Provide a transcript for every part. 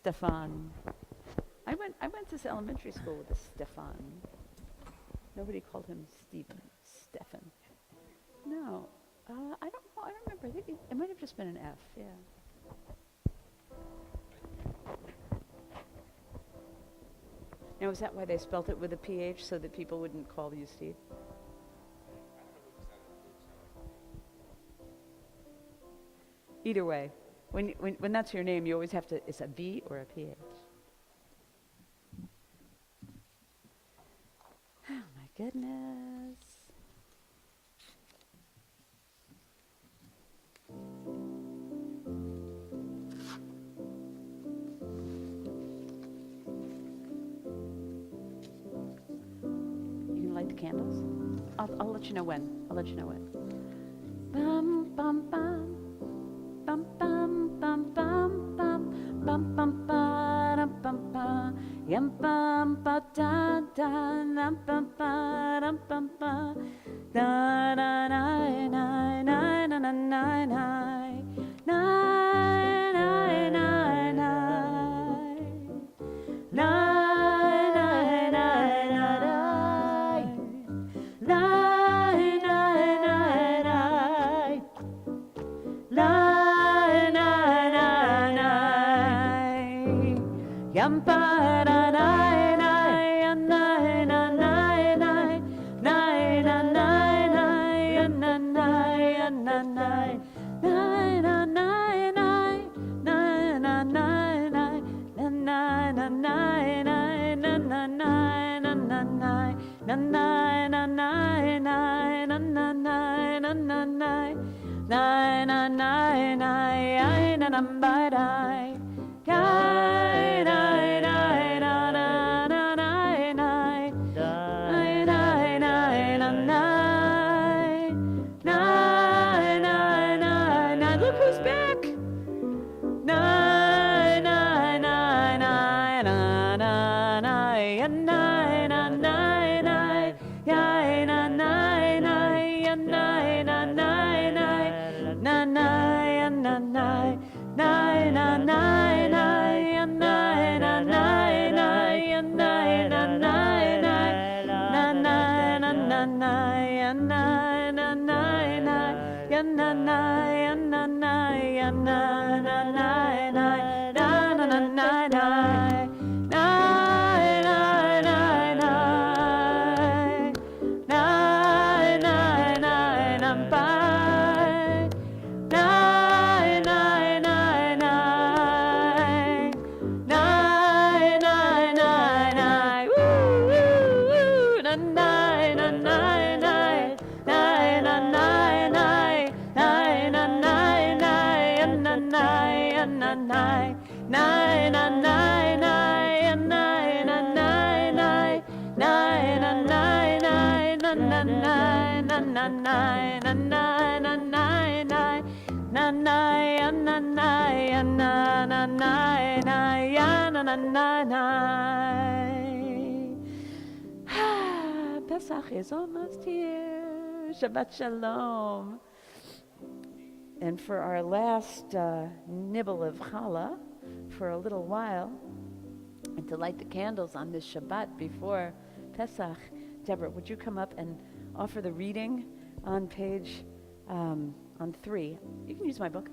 Stefan. I went to elementary school with a Stefan. Nobody called him Stefan. No, I don't remember. I think it might have just been an F. Yeah. Now, is that why they spelt it with a PH so that people wouldn't call you Steve? Either way, when that's your name, you always have to. It's a V or a PH. Oh my goodness. You can light the candles. I'll let you know when. Bum bum bum. Bum bum bum bum bum bum bum ba dum bum ba yum bum ba da da dum bum ba dum bum ba da da nine nine nine nine nine nine nine nine nine nine yum pa da nine nine nine nine nine nine nine nine nine nine nine nine look who's back. Pesach is almost here. Shabbat Shalom. And for our last nibble of challah, for a little while, and to light the candles on this Shabbat before Pesach, Deborah, would you come up and offer the reading on page on 3? You can use my book.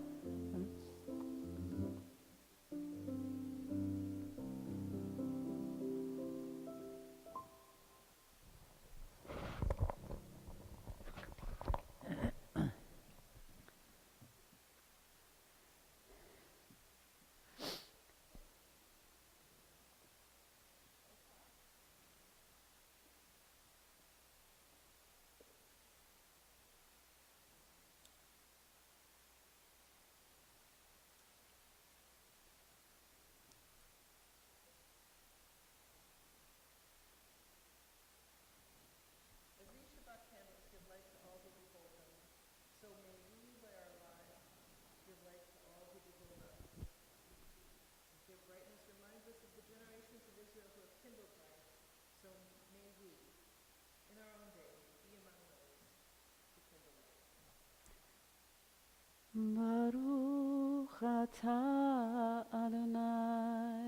Baruch atah Adonai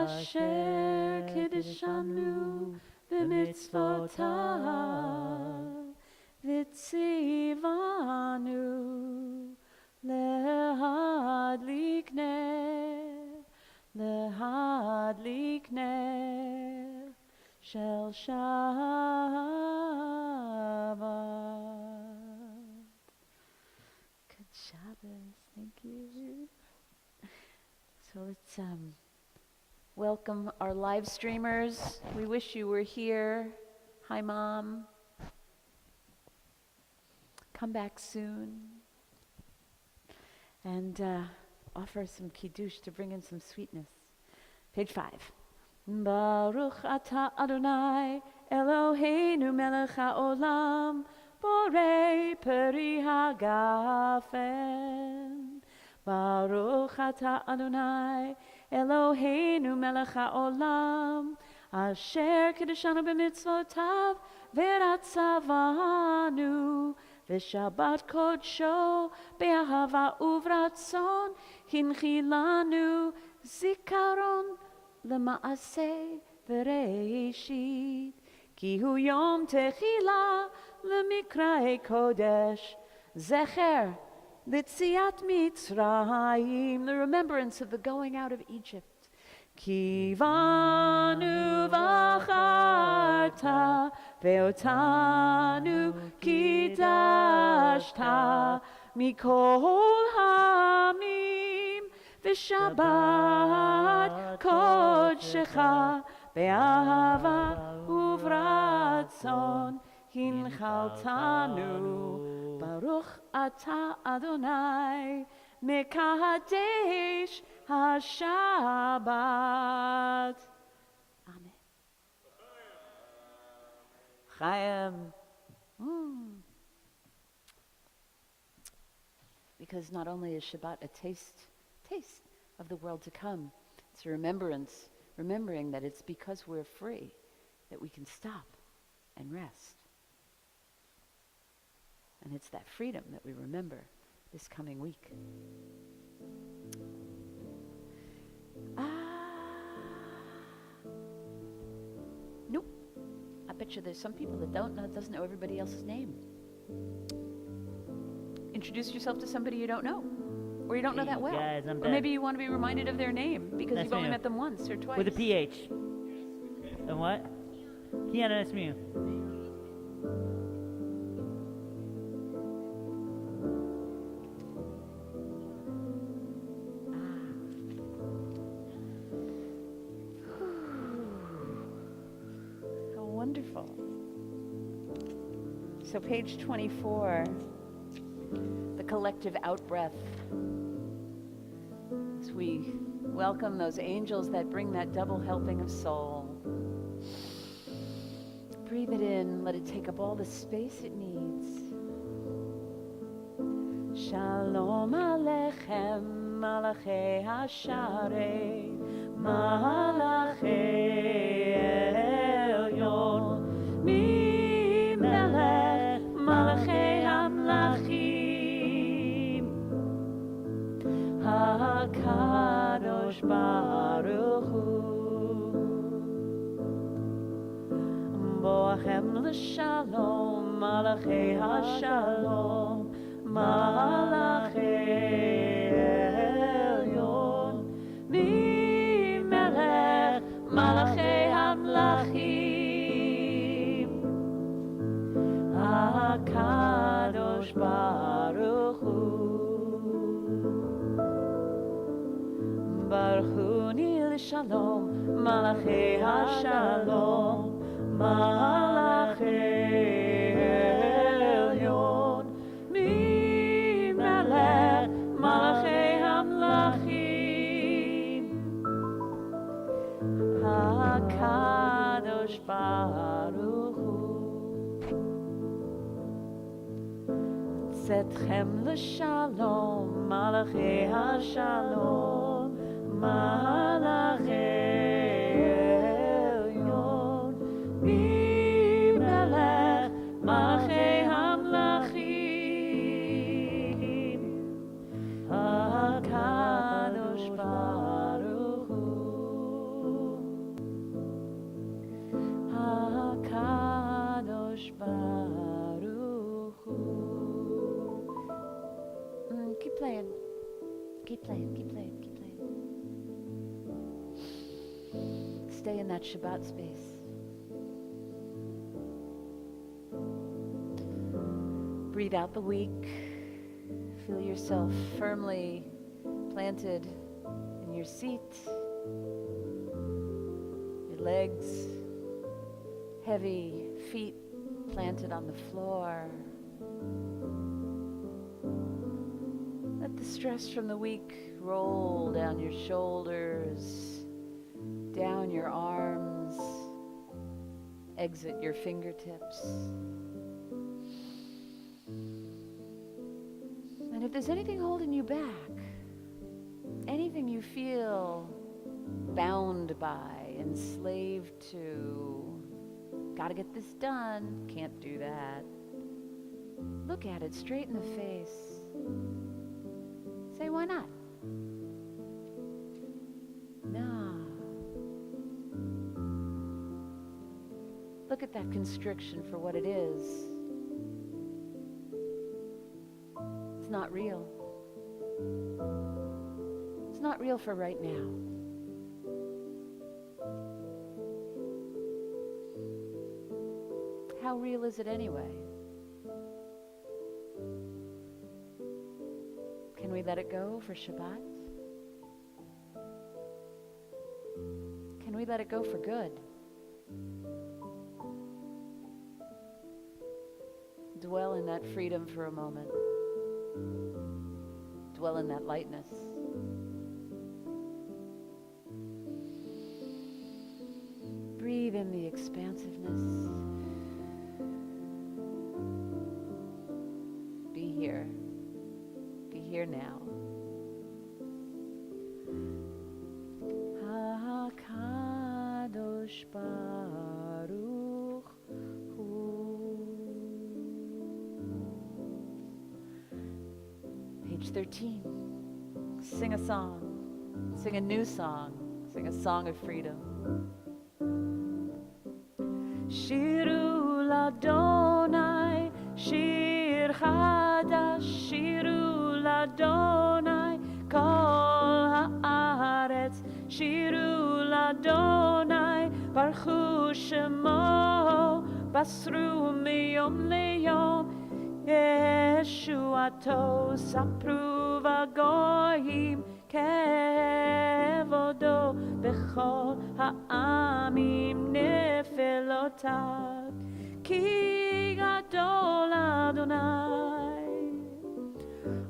Asher Kiddushanu b'mitzvotav v'tzivanu lehadlik ner shel Shabbat. Good Shabbos, thank you. So let's welcome our live streamers. We wish you were here. Hi, Mom. Come back soon. And offer some kiddush to bring in some sweetness. Page 5. Baruch atah Adonai Eloheinu melech haolam borei peri hagafen. Baruch atah Adonai Eloheinu melech haolam asher kiddushanu b'mitzvotav v'ratzavanu v'shabbat kodsho be'ahava uvratzon hinchilanu zikaron למעשה בראשית, כי הוא יום תחילה למקראי קודש, זכר ליציאת מצרים, the remembrance of the going out of Egypt. כי בנו בחרת ואותנו קידשת מכל העמים, ושבת קודשך באהבה וברצון הנחלתנו. ברוך אתה אדוני מקדש השבת. אמן. Chaim. Because not only is Shabbat a taste of the world to come, it's a remembering that it's because we're free that we can stop and rest. And it's that freedom that we remember this coming week. Nope. I bet you there's some people that doesn't know everybody else's name. Introduce yourself to somebody you don't know. Or you don't know that well. Guys, I'm or Ben. maybe you want to be reminded of their name because you've only me. met them once or twice. With a PH. And what? Kiana, that's me. How wonderful. So page 24. The collective out-breath. As we welcome those angels that bring that double helping of soul. Breathe it in, let it take up all the space it needs. Shalom Aleichem, Malachei Hasharei, Malachei Elyon, Mi Melech, Malachei Hamlachim, HaKadosh Baruch Hu, Boachem L'Shalom, Malachei HaShalom, Malachei Elyon, Mi Melech, Malachei Hamlachim, HaKadosh Baruch Hu, Baruchuni L'Shalom, Malachei HaShalom, Malachei Elyon, Mi Melech, Malachei Hamlachim, HaKadosh Baruch Hu. Zetchem L'Shalom, Malachei HaShalom, Malachei Elyon, Mi Melech, Malachei Hamlachim, HaKadosh Baruch Hu. Keep playing. Keep playing, keep playing, keep playing. Stay in that Shabbat space. Breathe out the week. Feel yourself firmly planted in your seat. Your legs heavy, feet planted on the floor. Let the stress from the week roll down your shoulders, down your arms, exit your fingertips. And if there's anything holding you back, anything you feel bound by, enslaved to, gotta get this done, can't do that, look at it straight in the face. Say, why not? No. Look at that constriction for what it is. It's not real. It's not real for right now. How real is it anyway? Can we let it go for Shabbat? Can we let it go for good? Dwell in that freedom for a moment. Dwell in that lightness. Breathe in the expansiveness. Be here. Be here now. HaKadosh Baruch Hu. Page 13. Sing a song. Sing a new song. Sing a song of freedom. Shiru l'Adonai, shir chadash, shiru l'Adonai, kol haaretz, shiru l'Adonai, baruch shemo, basru miyom leyom, Yeshuato, sapru v'goyim, kevodo bechol ha'amim nefelotav, ki gadol Adonai,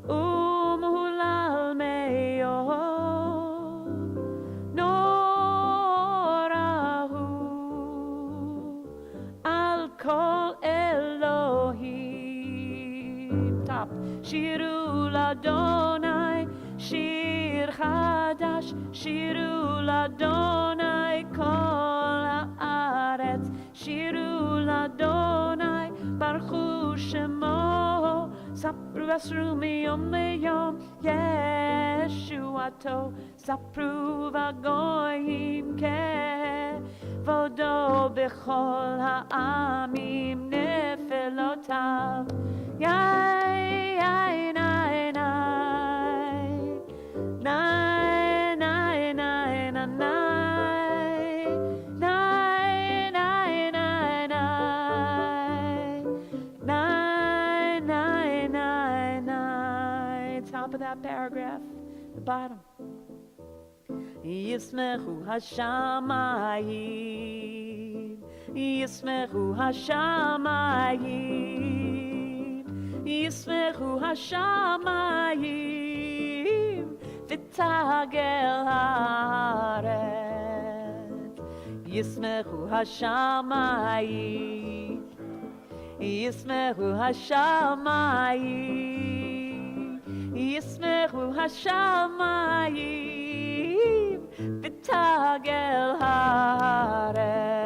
umhulal me'od, norahu, al kol Elohim. Top. Shiru l'Adonai, shir chadash, shiru l'Adonai, kol haaretz, shiru l'Adonai, baruch shemo, sapru asru miyom leyom, Yeshuato, sapru v'goyim kevodo bechol ha'amim nefelotav, yai, yai, nai, nai, nai, nai, nai, nai, nai, nai, nai, nai, nai, nai, nai. Top of that paragraph, the bottom. Yismechu hashamayim, Yismechu hashamayim, Yismechu hashamayim, v'tagel haaretz. Yismechu hashamayim, Yismechu hashamayim, Yismechu hashamayim, v'tagel haaretz.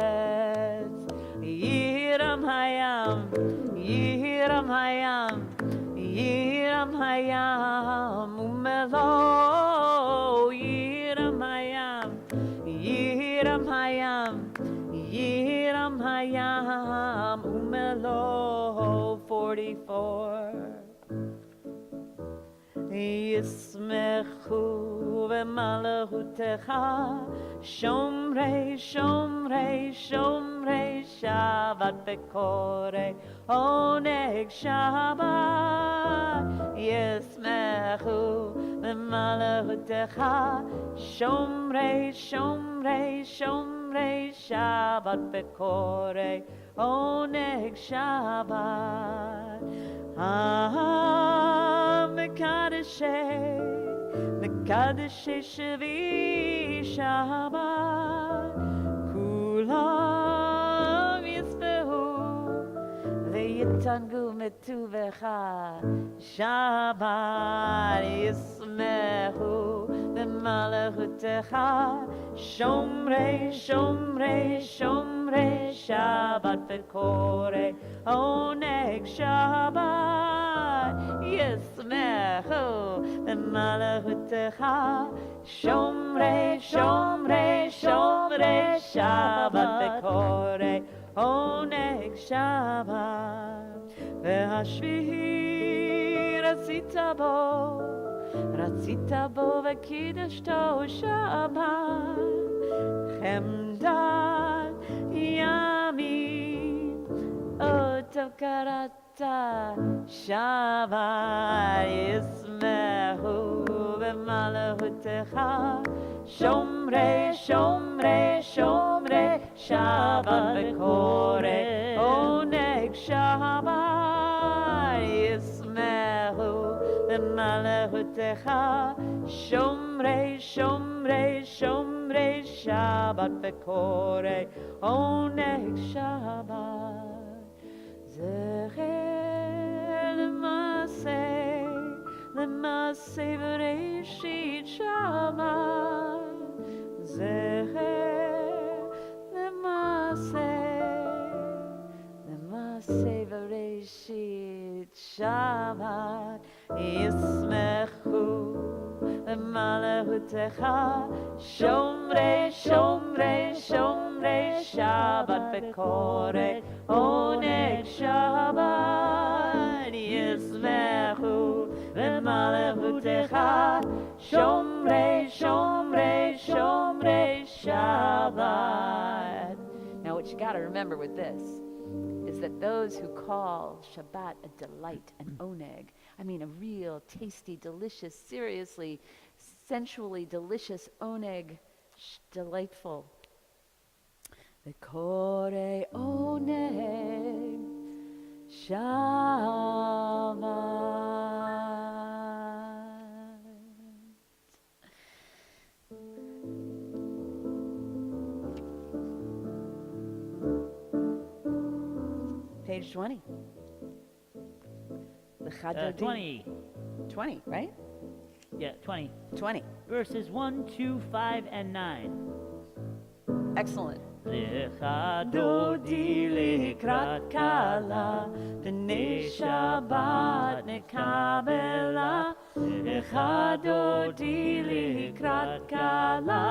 Yiram hayam, Yiram hayam, Yiram hayam, umelo. Yiram hayam, Yiram hayam, Yiram hayam, umelo. 44. ישמחו במלכותך שומרי שומרי שומרי שבת וקוראי עונג שבת ישמחו במלכותך שומרי שומרי שומרי שבת וקוראי עונג שבת מקדשי שבי שבת כולם יספרו ויתענגו מטובך שבת ישמחו במלכותך שומרי שומרי שומרי שבת וקוראי עונג שבת ישמחו במלכותך שומרי שומרי שומרי שבת וקוראי עונג שבת והשביעי רצית בו וקידשתו שבת חמדת ימים אותו קראת שבת ישמחו במלכותך שומרי שומרי שומרי שבת וקוראי עונג שבת ישמחו במלכותך שומרי שומרי שומרי שבת וקוראי עונג שבת זכר למעשה בראשית שבת זכר למעשה בראשית שבת ישמחו במלכותך שומרי שומרי שומרי שבת וקוראי עונג שבת ישמחו במלכותך שומרי שומרי שומרי שבת. Now what you got to remember with this is that those who call Shabbat a delight, an oneg, I mean a real tasty, delicious, seriously, sensually delicious oneg, delightful. The Kore oneg Shabbat. Page 20. 20. 20, right? Yeah, 20. 20. Verses 1, 2, 5, and 9. Excellent. Lecha dodi likrat kala, b'nei Shabbat nekabela. Lecha dodi likrat kala,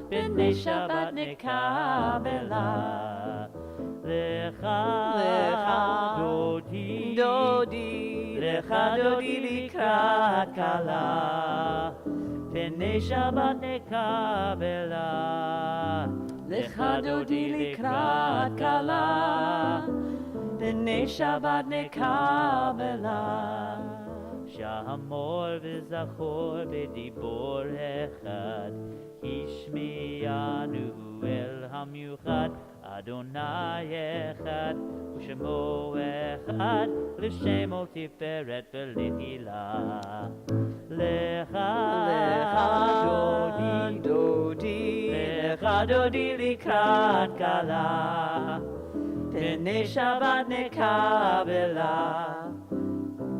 b'nei Shabbat nekabela. Lecha dodi Lecha dodi likrat kala, b'nei Shabbat nekabela. Lecha dodi likrat kala, b'nei Shabbat nekabela. Shamor v'zachor b'dibor echad, Hishmiyanu el hamiuchad, Adonai echad, U'shemo echad, L'shemo tiferet v'lehila. Lecha dodi Lecha dodi likrat kala, b'nei Shabbat nekabela.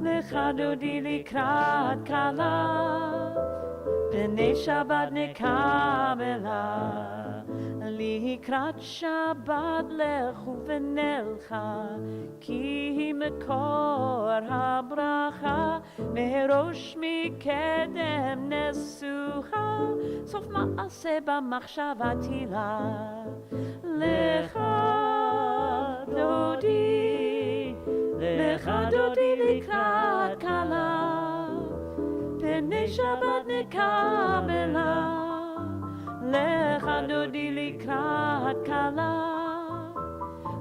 Lecha dodi likrat kala, b'nei Shabbat nekabela. Likrat Shabbat lechu v'nelcha, ki mekor habracha, merosh mikedem nesucha, sof ma'aseh b'machshava tila. Lecha dodi likrat kala, B'nei Shabbat nekabela, Lecha dodi likrat kala.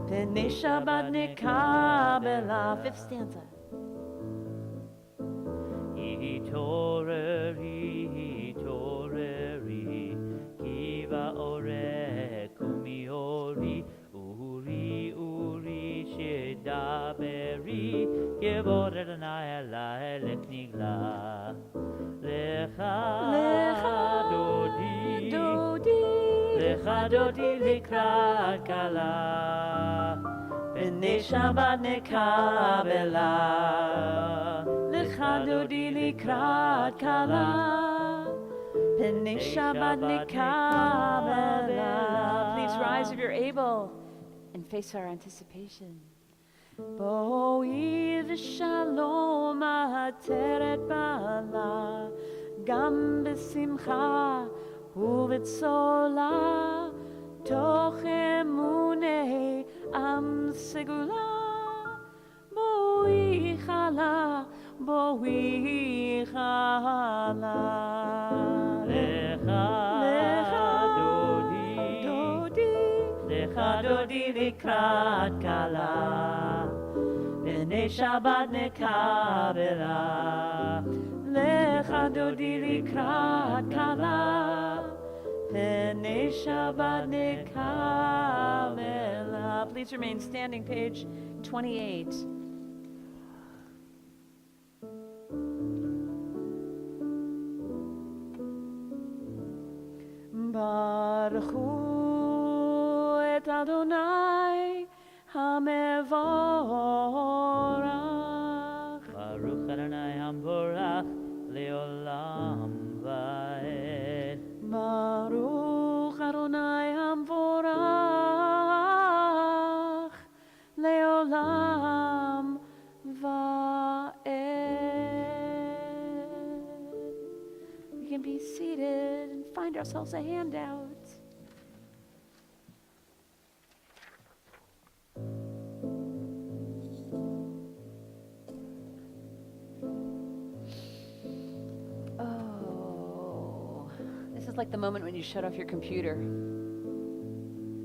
B'nei Shabbat nekabela. Fifth stanza. Hitoreri, kiva ore kumiori, uri shedaberi, kevod Adonai Elai leknigla, lecha dodi likrat kala, b'nei Shabbat nekabela. Dodi likrat kala, B'nei Shabbat nekabela. Please rise if you're able and face our anticipation. Boi v'shalom ha'ateret ba'ala, gam b'simcha u'v'tzola, toch emunei am segula. Boi chala, Boi chala, Lecha dodi likrat kala, b'nei Shabbat nekabela. Lecha dodi likrat kala, B'nei Shabbat nekabela. Please remain standing, page 28. Baruchu et Adonai HaMevorach. Baruch Adonai HaMevorach leolam va'ed. Baruch Adonai HaMevorach leolam va'ed. We can be seated and find ourselves a handout. Oh, this is like the moment when you shut off your computer.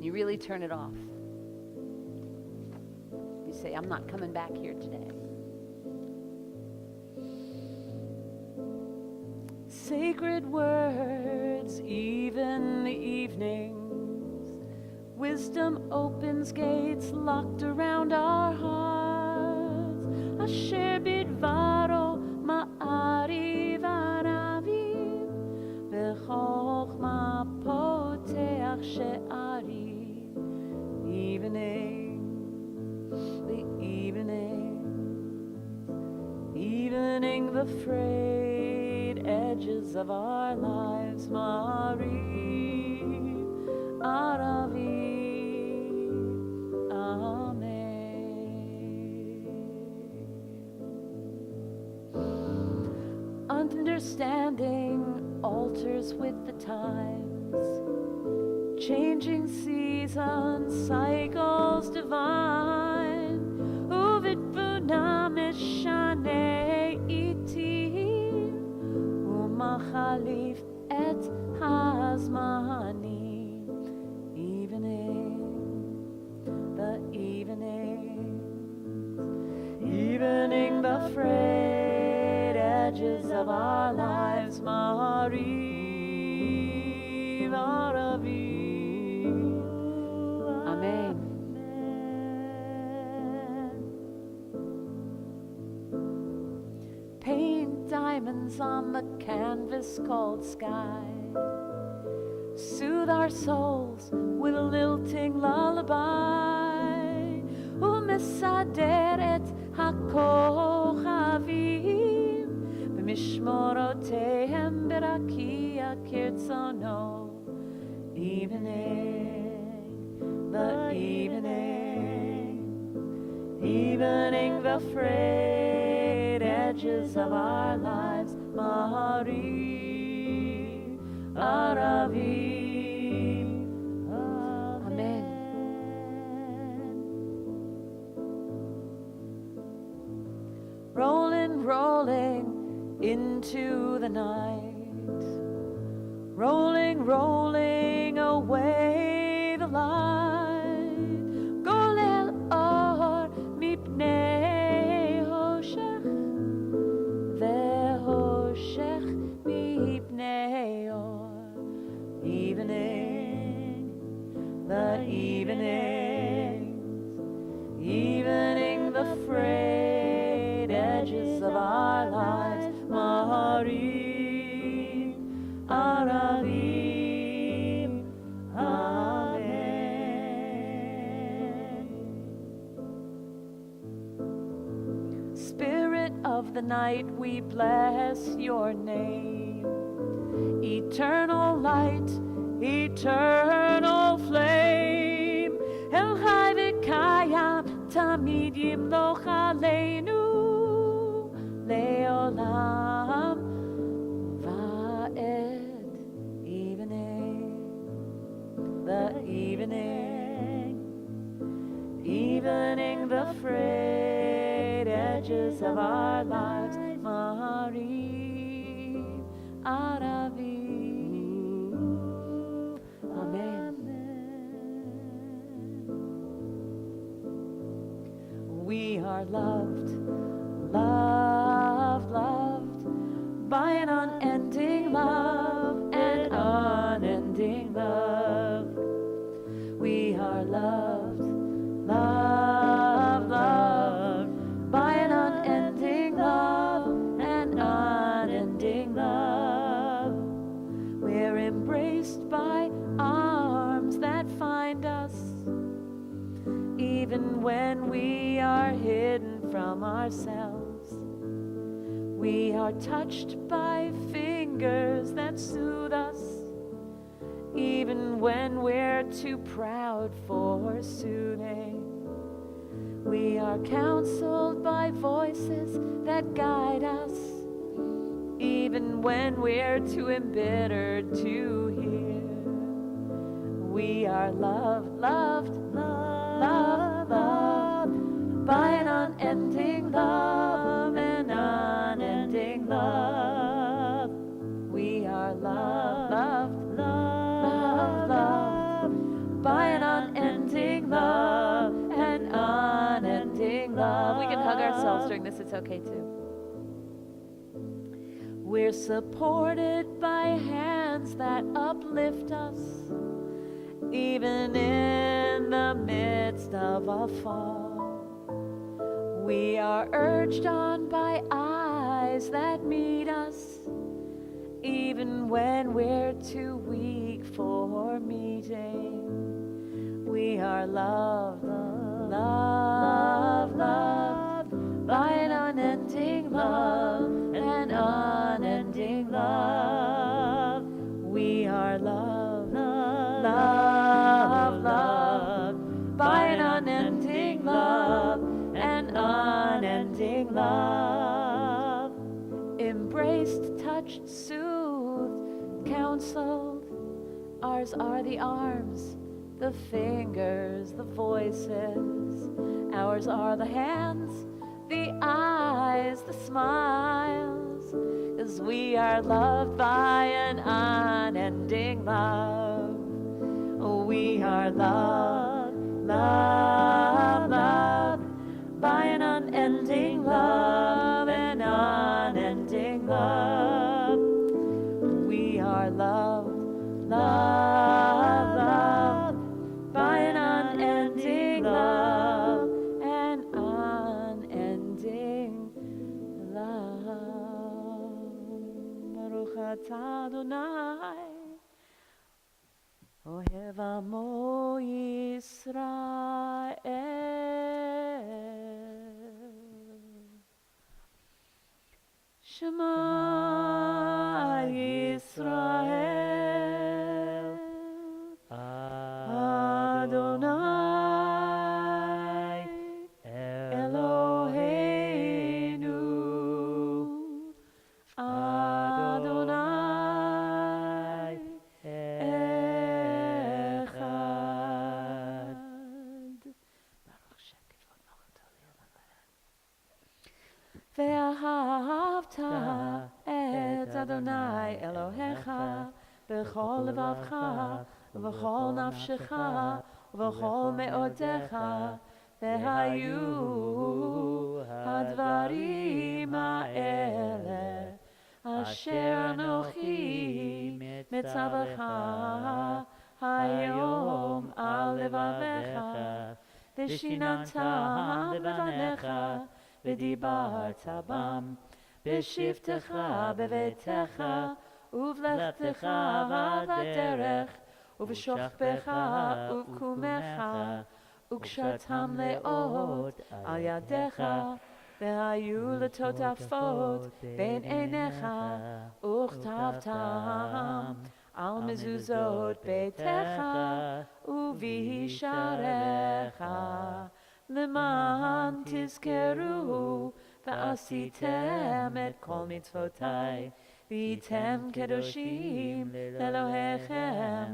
You really turn it off. You say, I'm not coming back here today. Sacred words, even the evenings. Wisdom opens gates locked around our hearts. Asher bidvaro ma'ariv aravim, v'chochma poteach she'arim. The evening, the frayed edges of our lives, Ma'ariv, Aravi, Amen. Understanding alters with the times, changing seasons, cycles divine. Uvit vuna meshane itim, umachalif et hazmanim. Evening, the frayed edges of our lives, Ma'ariv, Aravi. Amen. Paint diamonds on the canvas called sky. Soothe our souls with a lilting lullaby. Umesader et hakochavim, b'mishmorotehem berakia kirtzono. Evening, the frayed edges of our lives, Ma'ariv, Aravi. Amen. Rolling into into the night, rolling, rolling away the light. Golel or mipnei hoshech, vehoshech mipnei or. Evening, the evening the frayed edges of our lives. Maharim, Aravim, Amen. Spirit of the night, we bless your name. Eternal light, eternal flame, El Chai v'Kayam, Tamid Yimloch Aleinu, Leolam Va'ed. Evening, the evening the frayed edges of our lives. Maharim, Aravim, Amen. We are loved, loved, loved by an unending love, an unending love. We are loved, loved, loved by an unending love, an unending love. We're embraced by arms that find us, even when we are hidden from ourselves. We are touched by fingers that soothe us, even when we're too proud for soothing. We are counseled by voices that guide us, even when we're too embittered to hear. We are loved, loved, loved, loved by an unending love, an unending love. We are loved, loved, loved, loved by an unending love, an unending love. We can hug ourselves during this, it's okay too. We're supported by hands that uplift us, even in the midst of a fall. We are urged on by eyes that meet us, even when we're too weak for meeting. We are loved, loved, loved by an unending love, an unending love. We are loved, loved, loved by an unending love, an unending love. Embraced, touched, soothed, counseled. Ours are the arms, the fingers, the voices. Ours are the hands, the eyes, the smiles. 'Cause we are loved by an unending love. We are loved, loved, loved by an unending love, an unending love. We are loved, loved, loved by an unending love, an unending love. Baruch atah Adonai, Ohev Amo Yisrael. Shema Yisrael, Adonai Eloheinu, Adonai Echad. Baruch Shem Kivod Malchuto Le'olam Va'ed. Ve'ahavta Adonai Elohecha b'chol levavcha ובכל נפשך ובכל מאודיך והיו הדברים האלה אשר אנוכי מצווך היום על לבביך ושיננת לבניך ודיברת בם בשבתך בביתך ובלכתך בדרך ובשוכבך ובקומך וקשרתם לאות על ידיך והיו לטוטפות בין עיניך וכתבתם על מזוזות ביתך ובישעריך למען תזכרו ועשיתם את כל מצוותיי והייתם קדושים לאלוהיכם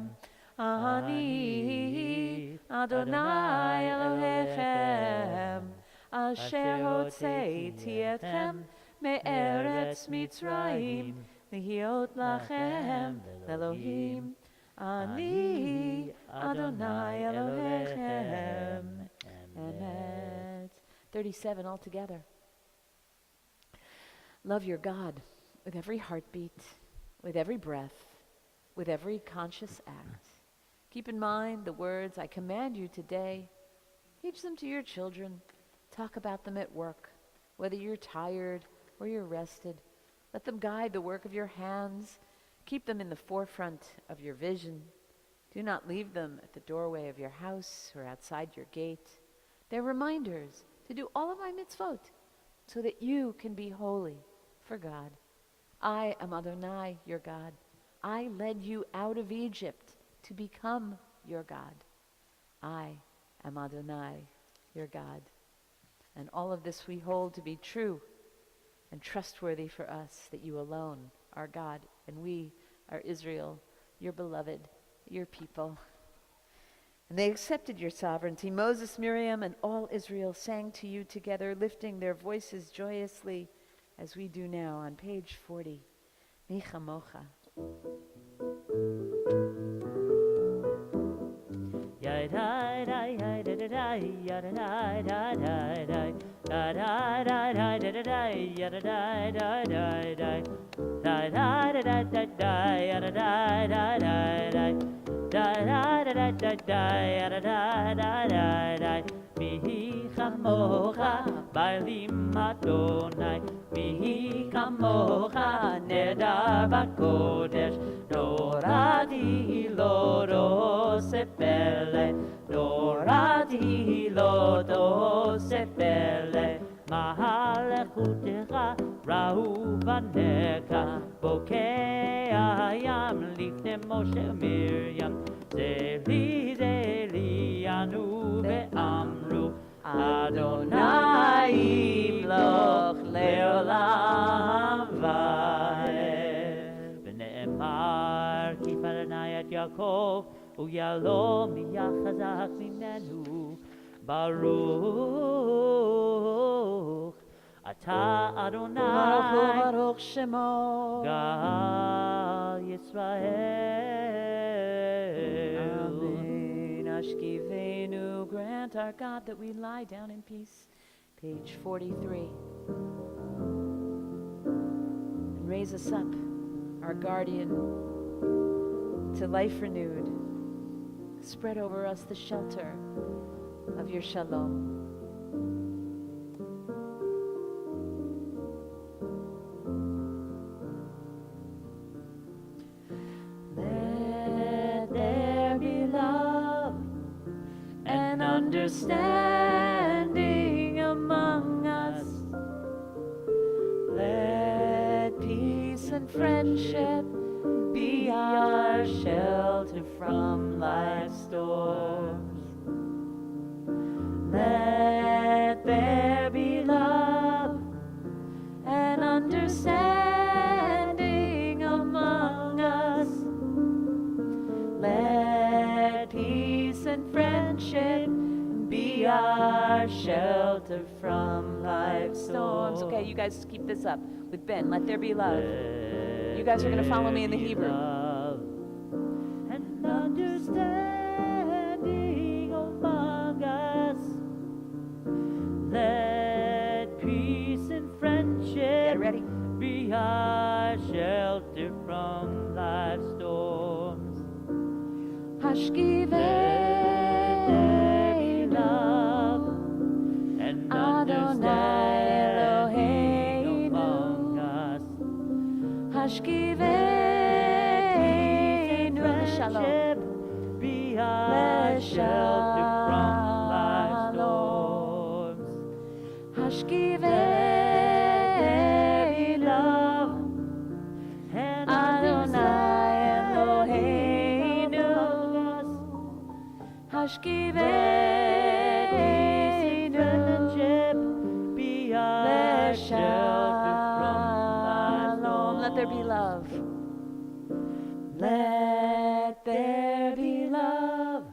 אני אדוני אלוהיכם אשר הוצאתי אתכם מארץ מצרים להיות לכם לאלוהים אני אדוני אלוהיכם. Amen. 37 all together. Love your God with every heartbeat, with every breath, with every conscious act. Keep in mind the words I command you today. Teach them to your children. Talk about them at work, whether you're tired or you're rested. Let them guide the work of your hands. Keep them in the forefront of your vision. Do not leave them at the doorway of your house or outside your gate. They're reminders to do all of my mitzvot so that you can be holy for God. I am Adonai, your God. I led you out of Egypt to become your God. I am Adonai, your God. And all of this we hold to be true and trustworthy for us, that you alone are God, and we are Israel, your beloved, your people. And they accepted your sovereignty. Moses, Miriam, and all Israel sang to you together, lifting their voices joyously, as we do now on page 40. Mi chamocha. Mihi kamocha bailim Adonai, mihi kamocha nedar bakodesh, noradi lo dosepele, noradi lo dosepele, mahalechutecha rahu vaneka, bokeh ayam lifnei Moshe Miriam, zeli zeli anu ve'amru, Adonai yimloch le'olam va'ed. V'ne'emar ki Adonai et Yaakov u'yalom yachazak mimenu Baruch Ata Adonai Baruch Shemo Gal Yisrael. Amen. Ashkivenu, grant our God that we lie down in peace. Page 43. And raise us up, our guardian, to life renewed. Spread over us the shelter of your shalom. Let there be love and understanding among us. Let peace and friendship be our shelter from life's storms. Let there be love and understanding among us. Let peace and friendship be our shelter from life's storms. Okay, you guys keep this up with Ben. Let there be love. You guys are going to follow me in the Hebrew. Love and understanding among us. Let peace and friendship Get ready. be our shelter from life's storms. Hashkivei Let there be love and understanding among us. Hashkivei shalom. Friendship be our shelter from life's storms. Hashkivei Love and Adonai understanding among us. Eloheinu. Hashkivei Friendship be our shelter from life's Shalom. Let there be storms. love. Let there be love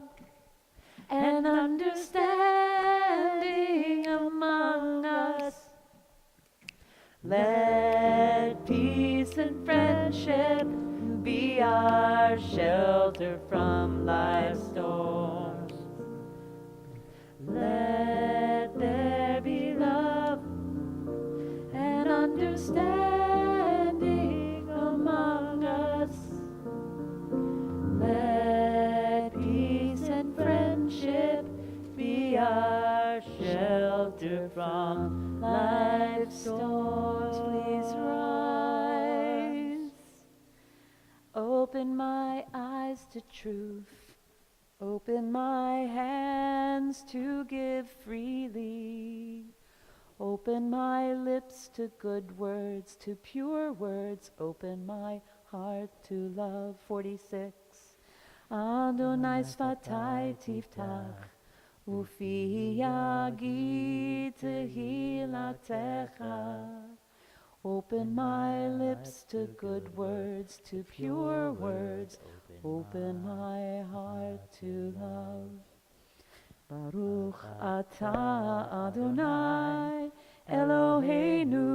and understanding among us. Let peace and friendship be our shelter from life's storms. Let there be love and understanding among us. Let peace and friendship be our shelter from life's storms. Please rise. Open my eyes to truth. Open my hands to give freely. Open my lips to good words, to pure words. Open my heart to love. 46. Adonai sfatai tiftach, ufi yagid tehilatecha. Open my lips to good words, to pure words. Open my heart to love. Baruch atah Adonai Eloheinu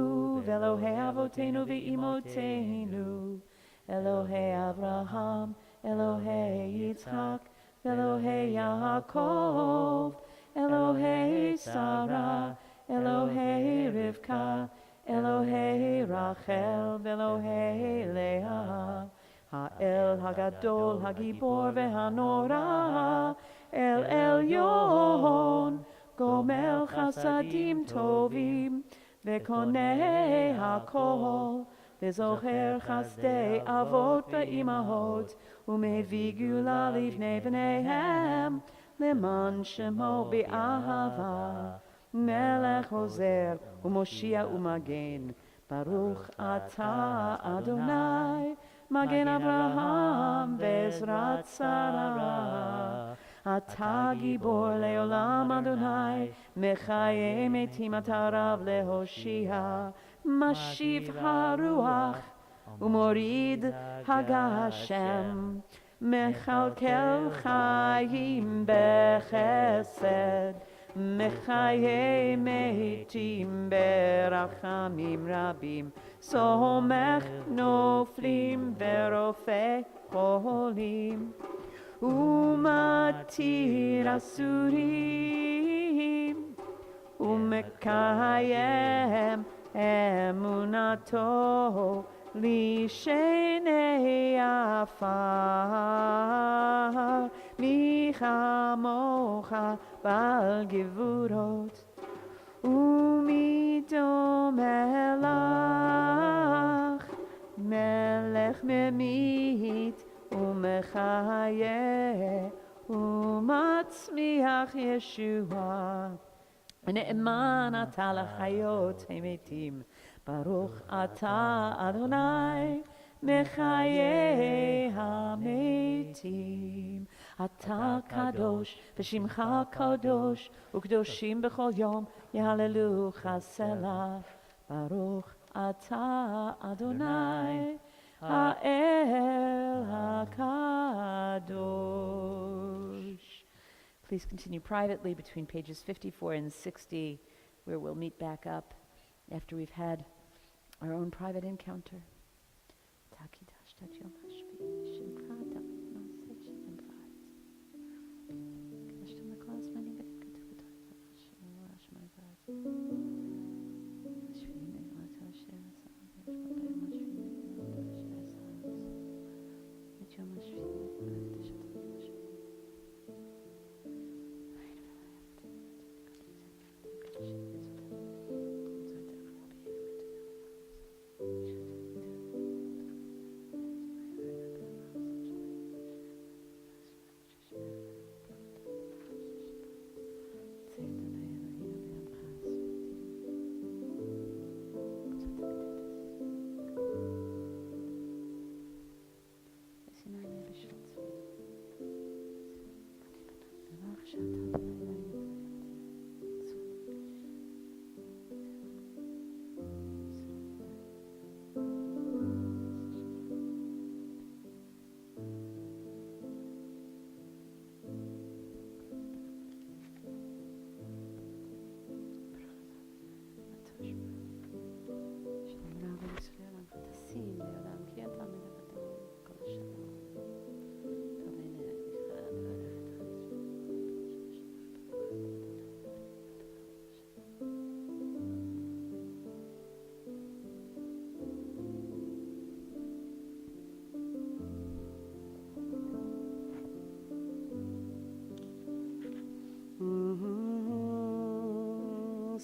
ve'Elohei avotenu ve'imotenu, Elohei Avraham, Elohei Yitzchak, ve'Elohei Yaakov, Elohei Sarah, Elohei Rivka, Elohei Rachel, ve'Elohei Leah, Ha'el Hagadol Hagibor ve'Hanora, El Elyon, Gomel Chasadim Tovim, Ve'Konei HaKol, Ve'Zocher Chasdei Avot ve'Imahot, U'Mevi Gula Livnei B'neihem, Leman Shemo Be'ahava, Melech Ozer, U'Moshia U'Magen, Baruch Atah Adonai, Magen Avraham, Bezrat Sarah. Ata gibor leolam Adonai, mechaye metim ata rav lehoshia, mashiv haruach, umorid hagashem, mechalkel chayim bechesed, mechaye metim berachamim rabim, somech noflim verofe cholim. Umatir asurim, umekayem emunato, lishenei afar, michamocha bal gevurot, umidom elach, melech memit, Umechaye, Umatzmiach Yeshua, Ne'eman ata l'chayot hemetim, Baruch ata Adonai, Mechaye hametim, Ata kadosh, v'shimcha kadosh, u'kdoshim b'chol yom, Yahallelu chaselah, Baruch ata Adonai, Ha'el HaKadosh. Please continue privately between pages 54 and 60, where we'll meet back up after we've had our own private encounter.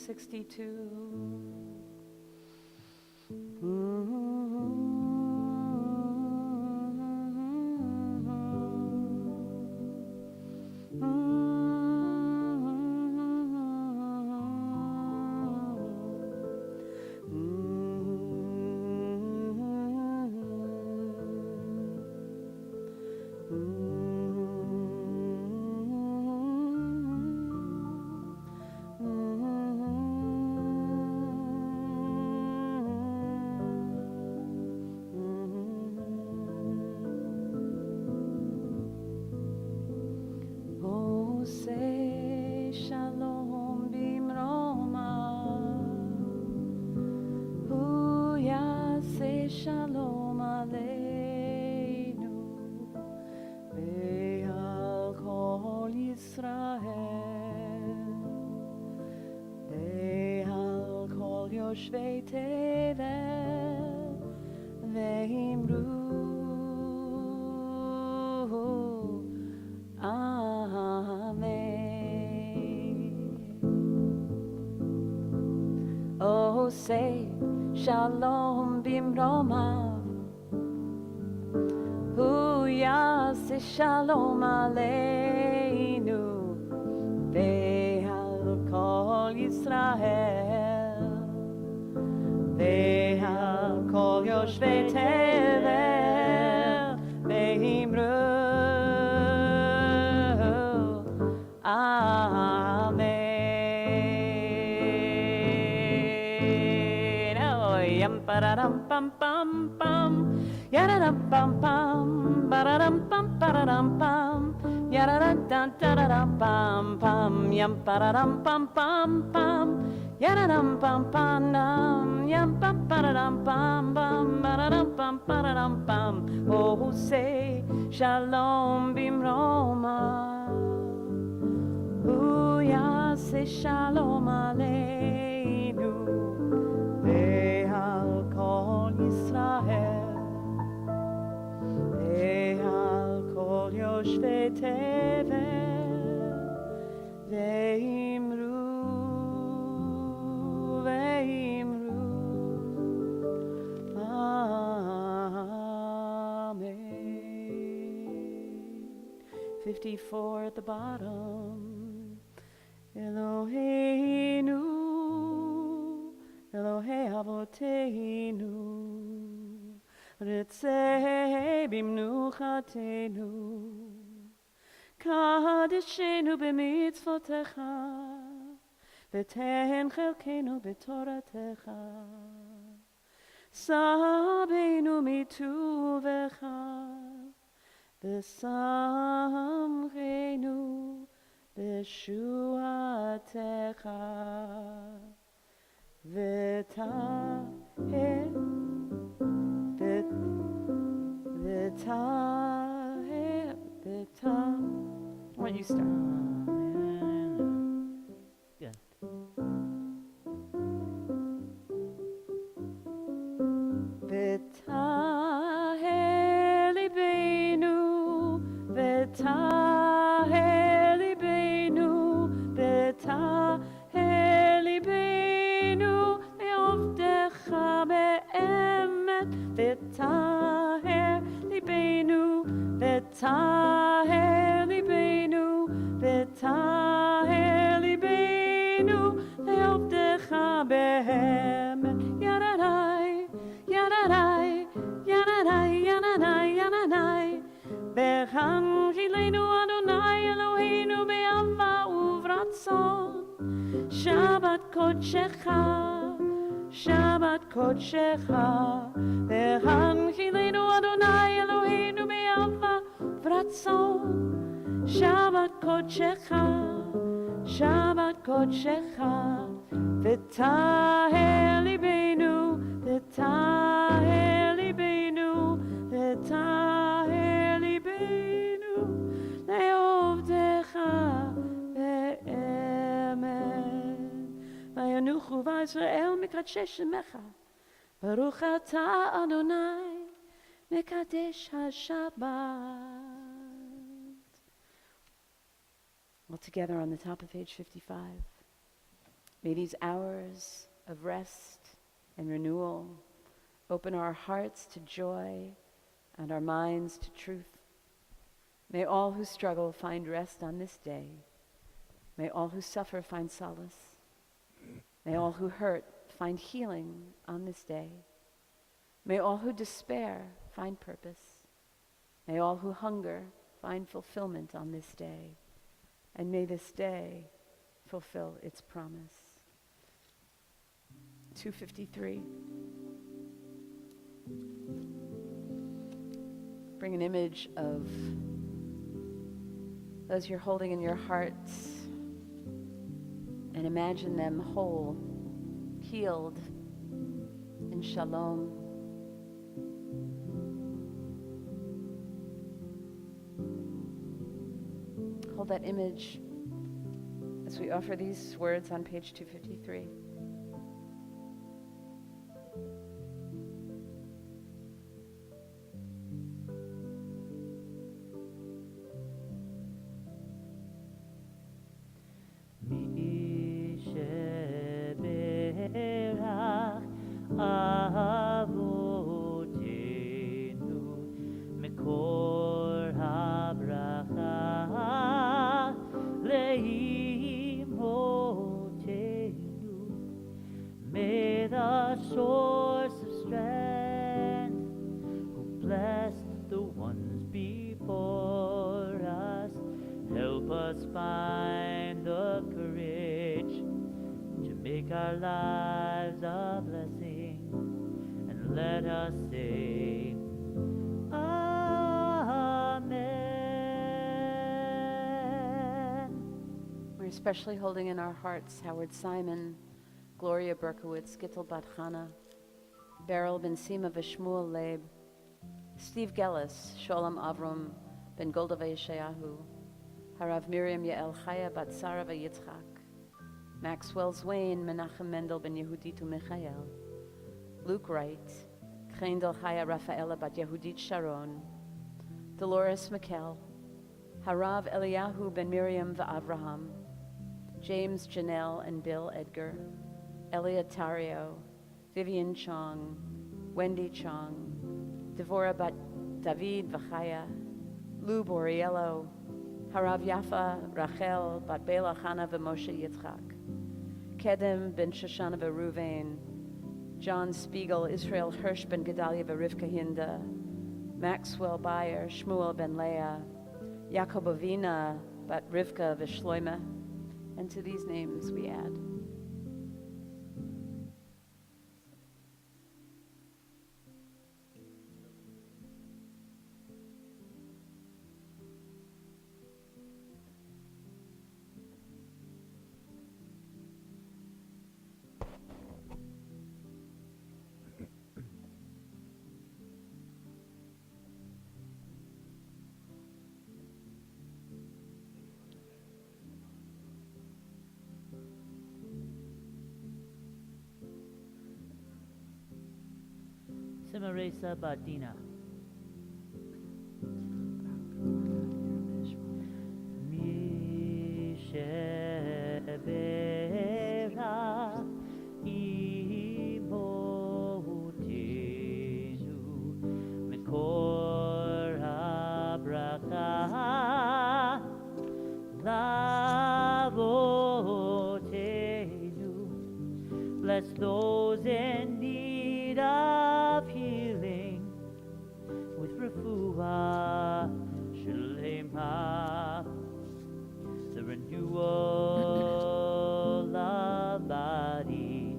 62. Say shalom bimroma, hu yaseh shalom aleinu, ve'al kol Yisrael, ve'al kol yoshvei tevel, ve'imru Oh, say shalom bimromav, hu yaseh shalom aleinu, ve'al kol Yisrael, ve'al kol yoshvei tevel, ve'imru Amen. Oh, yum pararam pam pam pam, yararam pam pam, pararam pam pararam pam, yararam dan tararam pam pam, yum pararam pam pam pam, yararam pam pam dam, yum pam pararam pam pam, pararam pam pararam pam. Oh, say shalom bimroma. Hu yaseh shalom aleinu, ve'al kol Yisrael, ve'al kol yoshvei tevel, ve'imru, ve'imru, Amen. 54 at the bottom. Eloheinu, Elohei Avoteinu, Ritzei bimnuchatenu, Kadeshenu b'mitzvotecha, V'ten chelkenu b'toratecha, Sabeinu mituvecha, V'samchenu Beshuatecha v'taher Why don't you start? Good. V'taher libeinu, v'taher libeinu, v'taher libeinu, le'ovdecha be'emet, v'taher libeinu, v'taher libeinu, v'taher libeinu, le'ovdecha be'emet. Yadadai, yadadai, yadadai, yadadai, yadadai. Bechangilenu Adonai Eloheinu be'ava uvratzon. Shabbat kodshecha, Shabbat kodshecha. Bechangilenu Adonai Eloheinu be'ava uvratzon. Shabbat kodshecha, Shabbat kodshecha. V'taher libeinu, v'taher libeinu, v'taher libeinu, le'ovdecha be'emet. Vayanuchu v'Yisrael mekadesh shemecha, Baruch atah Adonai mekadesh haShabbat. All together on the top of page 55. May these hours of rest and renewal open our hearts to joy and our minds to truth. May all who struggle find rest on this day. May all who suffer find solace. May all who hurt find healing on this day. May all who despair find purpose. May all who hunger find fulfillment on this day. And may this day fulfill its promise. 253. Bring an image of those you're holding in your hearts and imagine them whole, healed, in shalom. Hold that image as we offer these words on page 253. Find the courage to make our lives a blessing, and let us say Amen. We're especially holding in our hearts Howard Simon, Gloria Berkowitz, Gittel Bat Chana, Beryl Ben Sima Vishmuel Leib, Steve Gellis, Sholem Avram Ben Golda Yeshayahu, Harav Miriam Yael Chaya Bat Sarah Yitzchak, Maxwell Zwain, Menachem Mendel Ben Yehudit Michael, Luke Wright, Chendel Chaya Rafaela Bat Yehudit Sharon, Dolores Mikkel, Harav Eliyahu Ben Miriam V'Avraham, James Janelle and Bill Edgar, Elliot Tario, Vivian Chong, Wendy Chong, Devorah Bat David V'Chaya, Lou Boriello, Harav Yafa, Rachel, Bat Bela Chana v'Moshe Yitzchak, Kedem ben Shoshana v'Ruvain, John Spiegel, Israel Hirsch ben Gedalia v'Rivka Hinda, Maxwell Bayer, Shmuel ben Leah, Yakobovina, Bat Rivka v'Shloime, and to these names we add. Simaresa Badina. Mishebera imotenu Mekor habraka lavotenu. Bless those in need of healing with refuah shalema, the renewal of body,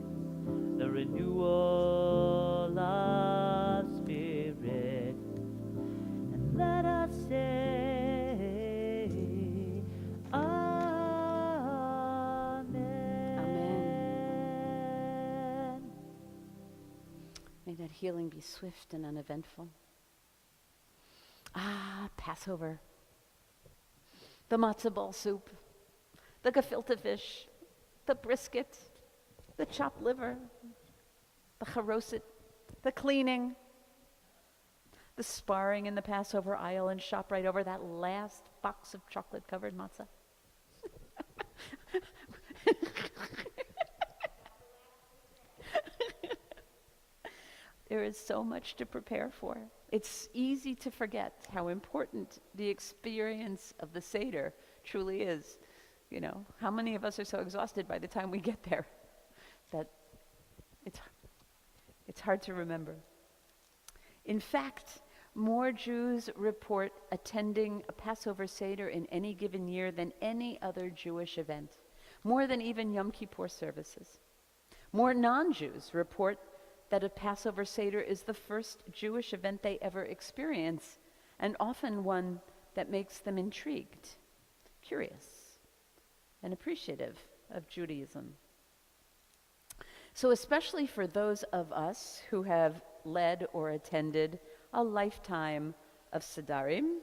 the renewal of spirit, and let us say Amen. May that healing be swift and uneventful. Passover. The matzah ball soup, the gefilte fish, the brisket, the chopped liver, the charoset, the cleaning, the sparring in the Passover aisle and shop right over that last box of chocolate-covered matzah. There is so much to prepare for. It's easy to forget how important the experience of the Seder truly is. You know, how many of us are so exhausted by the time we get there that it's hard to remember. In fact, more Jews report attending a Passover Seder in any given year than any other Jewish event, more than even Yom Kippur services. More non-Jews report that a Passover Seder is the first Jewish event they ever experience, and often one that makes them intrigued, curious, and appreciative of Judaism. So especially for those of us who have led or attended a lifetime of Sedarim,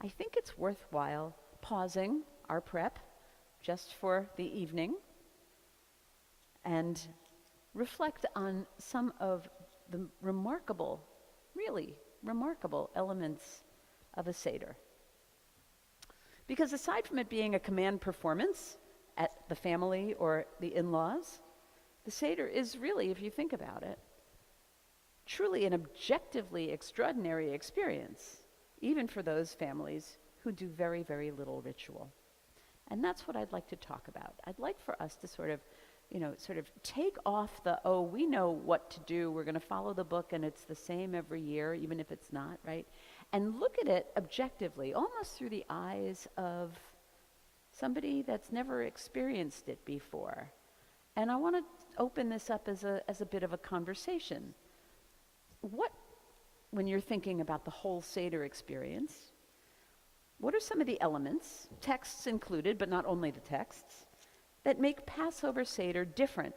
I think it's worthwhile pausing our prep just for the evening and reflect on some of the remarkable, really remarkable elements of a Seder. Because aside from it being a command performance at the family or the in-laws, the Seder is really, if you think about it, truly an objectively extraordinary experience, even for those families who do very, very little ritual. And that's what I'd like to talk about. I'd like for us to sort of take off the, oh, we know what to do, we're going to follow the book and it's the same every year, even if it's not, right? And look at it objectively, almost through the eyes of somebody that's never experienced it before. And I want to open this up as a bit of a conversation. What, when you're thinking about the whole Seder experience, what are some of the elements, texts included, but not only the texts, that make Passover Seder different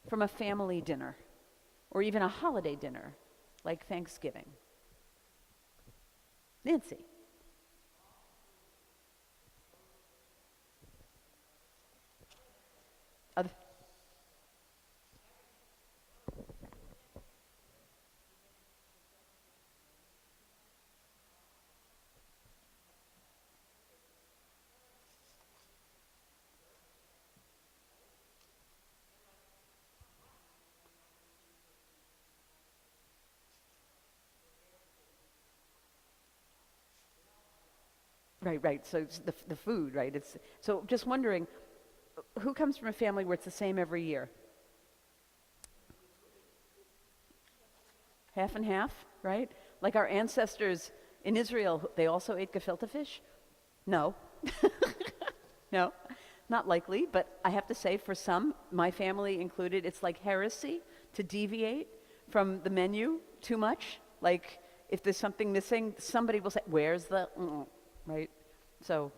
from a family dinner or even a holiday dinner like Thanksgiving? Nancy. Right. So it's the food, right? So just wondering, who comes from a family where it's the same every year? Half and half, right? Like our ancestors in Israel, they also ate gefilte fish? No. No, not likely. But I have to say, for some, my family included, it's like heresy to deviate from the menu too much. Like, if there's something missing, somebody will say, where's the, right? So,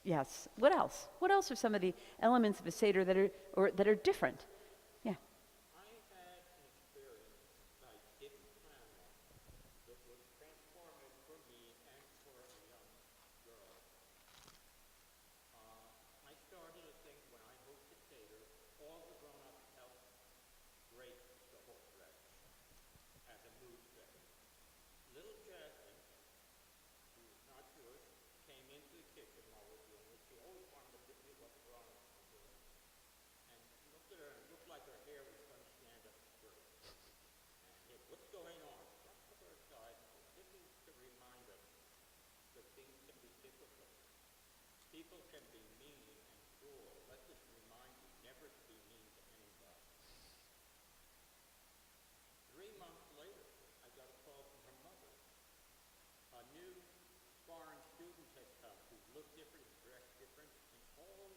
yes. What else? What else are some of the elements of a Seder that are different? Yeah. I had an experience that I didn't plan on that was transformative for me and for a young girl. I started to think when I hosted Seder, all the grown-ups helped break the horseradish as a mood setter. Little Jasmine, who was not Jewish, came into the kitchen while we were doing it. She always wanted to see what the grown-ups were doing. And looked at her and it looked like her hair was going to stand up straight. And he said, what's going on? So I took her aside and said, this is to remind us that things can be difficult. People can be mean and cruel. Let this remind you never to be mean to anybody. 3 months later, I got a call from her mother. A new foreign student had come who looked different, dressed different, and all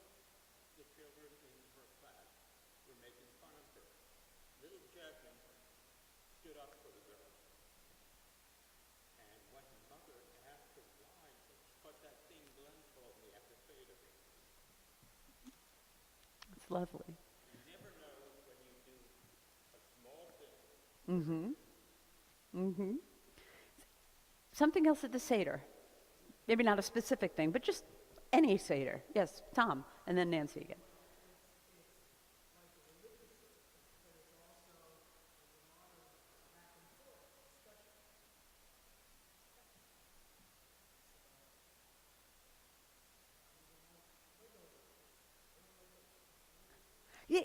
the children in her class were making fun of her. Little Jasmine stood up for the girl. And when her mother asked her why, she said, because that thing Glenn told me after Seder. It's lovely. You never know when you do a small thing. Something else at the Seder. Maybe not a specific thing, but just any Seder. Yes, Tom, and then Nancy again. Yeah,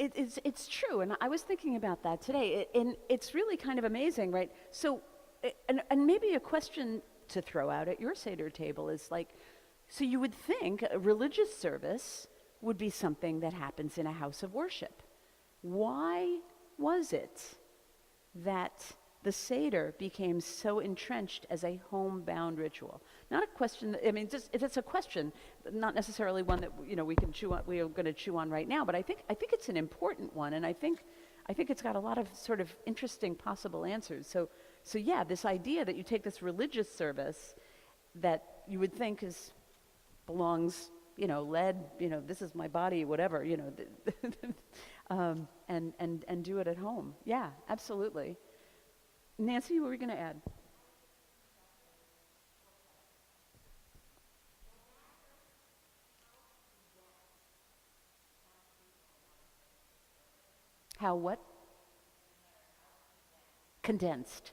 it's true, and I was thinking about that today, and it's really kind of amazing, right? So, and maybe a question to throw out at your Seder table is like, so you would think a religious service would be something that happens in a house of worship. Why was it that the Seder became so entrenched as a homebound ritual? Not a question, I mean, just, it's a question, not necessarily one that, we can chew on, we are going to chew on right now, but I think it's an important one, and I think it's got a lot of sort of interesting possible answers. So yeah, this idea that you take this religious service that you would think belongs, led, this is my body, whatever, and do it at home. Yeah, absolutely. Nancy, what were you going to add? How what? Condensed.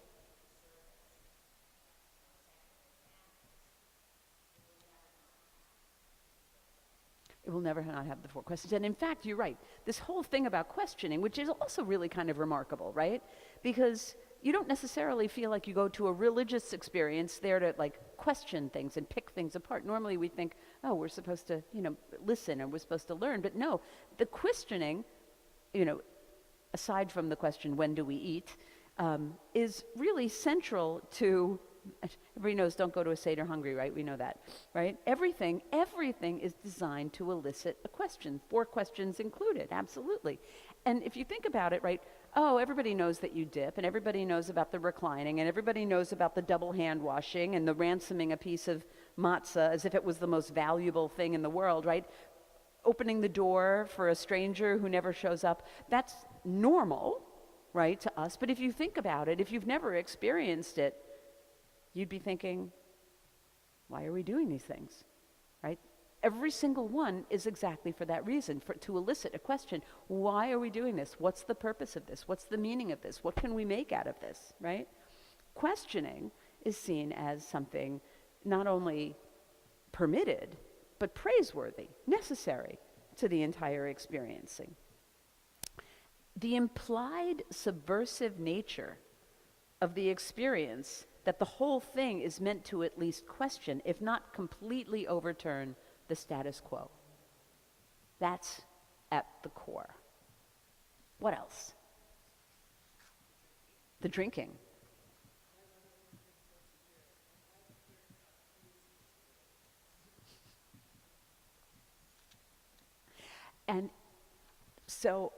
It will never not have the 4 questions. And in fact, you're right. This whole thing about questioning, which is also really kind of remarkable, right? Because you don't necessarily feel like you go to a religious experience there to like question things and pick things apart. Normally we think, oh, we're supposed to, listen, and we're supposed to learn. But no, the questioning, aside from the question, when do we eat, is really central to, everybody knows don't go to a Seder hungry, right? We know that, right? Everything is designed to elicit a question, 4 questions included, absolutely. And if you think about it, right, everybody knows that you dip, and everybody knows about the reclining, and everybody knows about the double hand washing and the ransoming a piece of matzah as if it was the most valuable thing in the world, right? Opening the door for a stranger who never shows up, that's normal, right, to us. But if you think about it, if you've never experienced it, you'd be thinking, why are we doing these things, right? Every single one is exactly for that reason, to elicit a question. Why are we doing this? What's the purpose of this? What's the meaning of this? What can we make out of this, right? Questioning is seen as something not only permitted, but praiseworthy, necessary to the entire experiencing. The implied subversive nature of the experience, that the whole thing is meant to at least question, if not completely overturn, the status quo. That's at the core. What else? The drinking. And so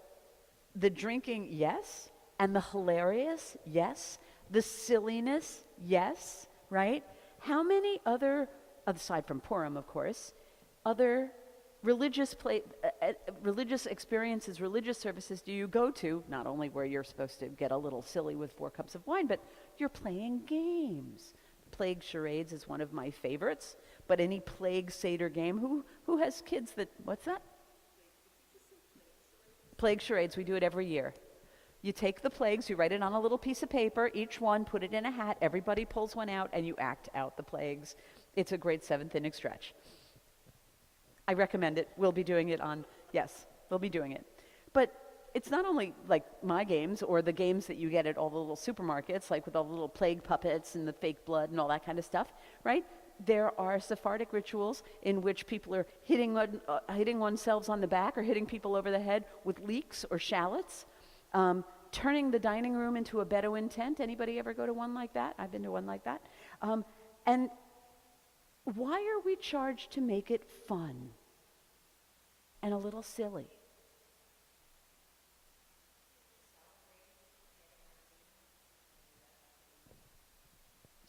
the drinking, yes, and the hilarious, yes, the silliness, yes, right? How many other, aside from Purim, of course, other religious experiences, religious services do you go to, not only where you're supposed to get a little silly with 4 cups of wine, but you're playing games. Plague charades is one of my favorites, but any plague Seder game, who has kids that, what's that? Plague charades, we do it every year. You take the plagues, you write it on a little piece of paper, each one, put it in a hat, everybody pulls one out, and you act out the plagues. It's a great 7th inning stretch. I recommend it. We'll be doing it yes, we'll be doing it. But it's not only like my games or the games that you get at all the little supermarkets, like with all the little plague puppets and the fake blood and all that kind of stuff, right? There are Sephardic rituals in which people are hitting oneself on the back or hitting people over the head with leeks or shallots, turning the dining room into a Bedouin tent. Anybody ever go to one like that? I've been to one like that. And why are we charged to make it fun and a little silly?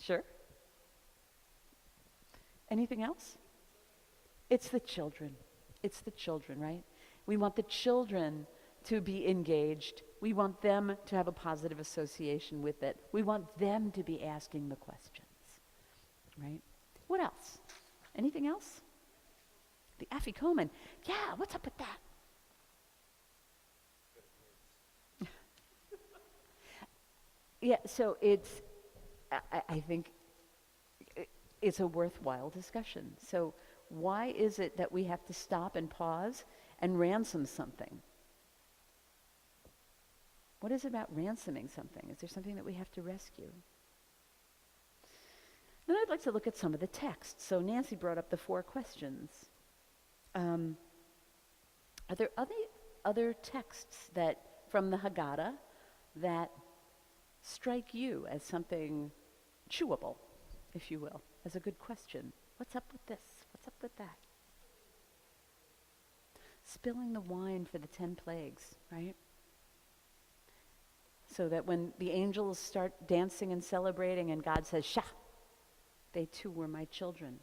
Sure. Anything else? It's the children. It's the children, right? We want the children to be engaged. We want them to have a positive association with it. We want them to be asking the questions, right? What else? Anything else? The afikomen. Yeah, what's up with that? Yeah, so I think it's a worthwhile discussion. So why is it that we have to stop and pause and ransom something? What is it about ransoming something? Is there something that we have to rescue? Then I'd like to look at some of the texts. So Nancy brought up the 4 questions. Are there other texts that from the Haggadah that strike you as something chewable, if you will, as a good question? What's up with this? What's up with that? Spilling the wine for the 10 plagues, right? So that when the angels start dancing and celebrating and God says, Shah, they too were my children.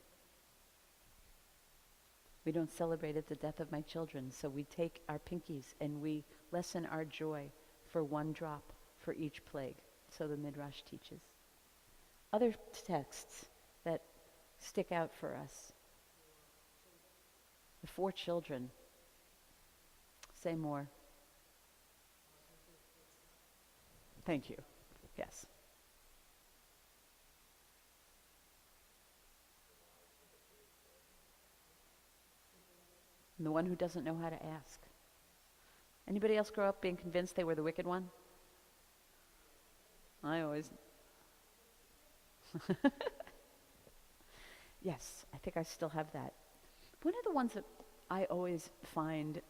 We don't celebrate at the death of my children, so we take our pinkies and we lessen our joy for 1 drop for each plague. So the Midrash teaches. Other texts that stick out for us. The 4 children. Say more. Thank you. Yes. And the one who doesn't know how to ask. Anybody else grow up being convinced they were the wicked one? I always... Yes, I think I still have that. One of the ones that I always find,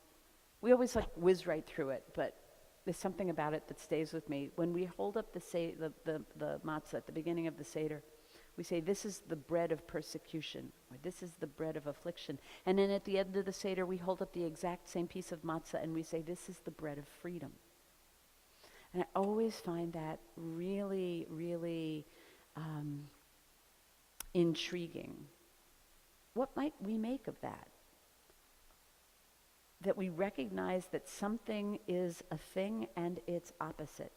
we always like whiz right through it, but there's something about it that stays with me. When we hold up the matzah at the beginning of the Seder, we say, this is the bread of persecution, or this is the bread of affliction. And then at the end of the Seder, we hold up the exact same piece of matzah and we say, this is the bread of freedom. And I always find that really, really intriguing. What might we make of that? That we recognize that something is a thing and its opposite.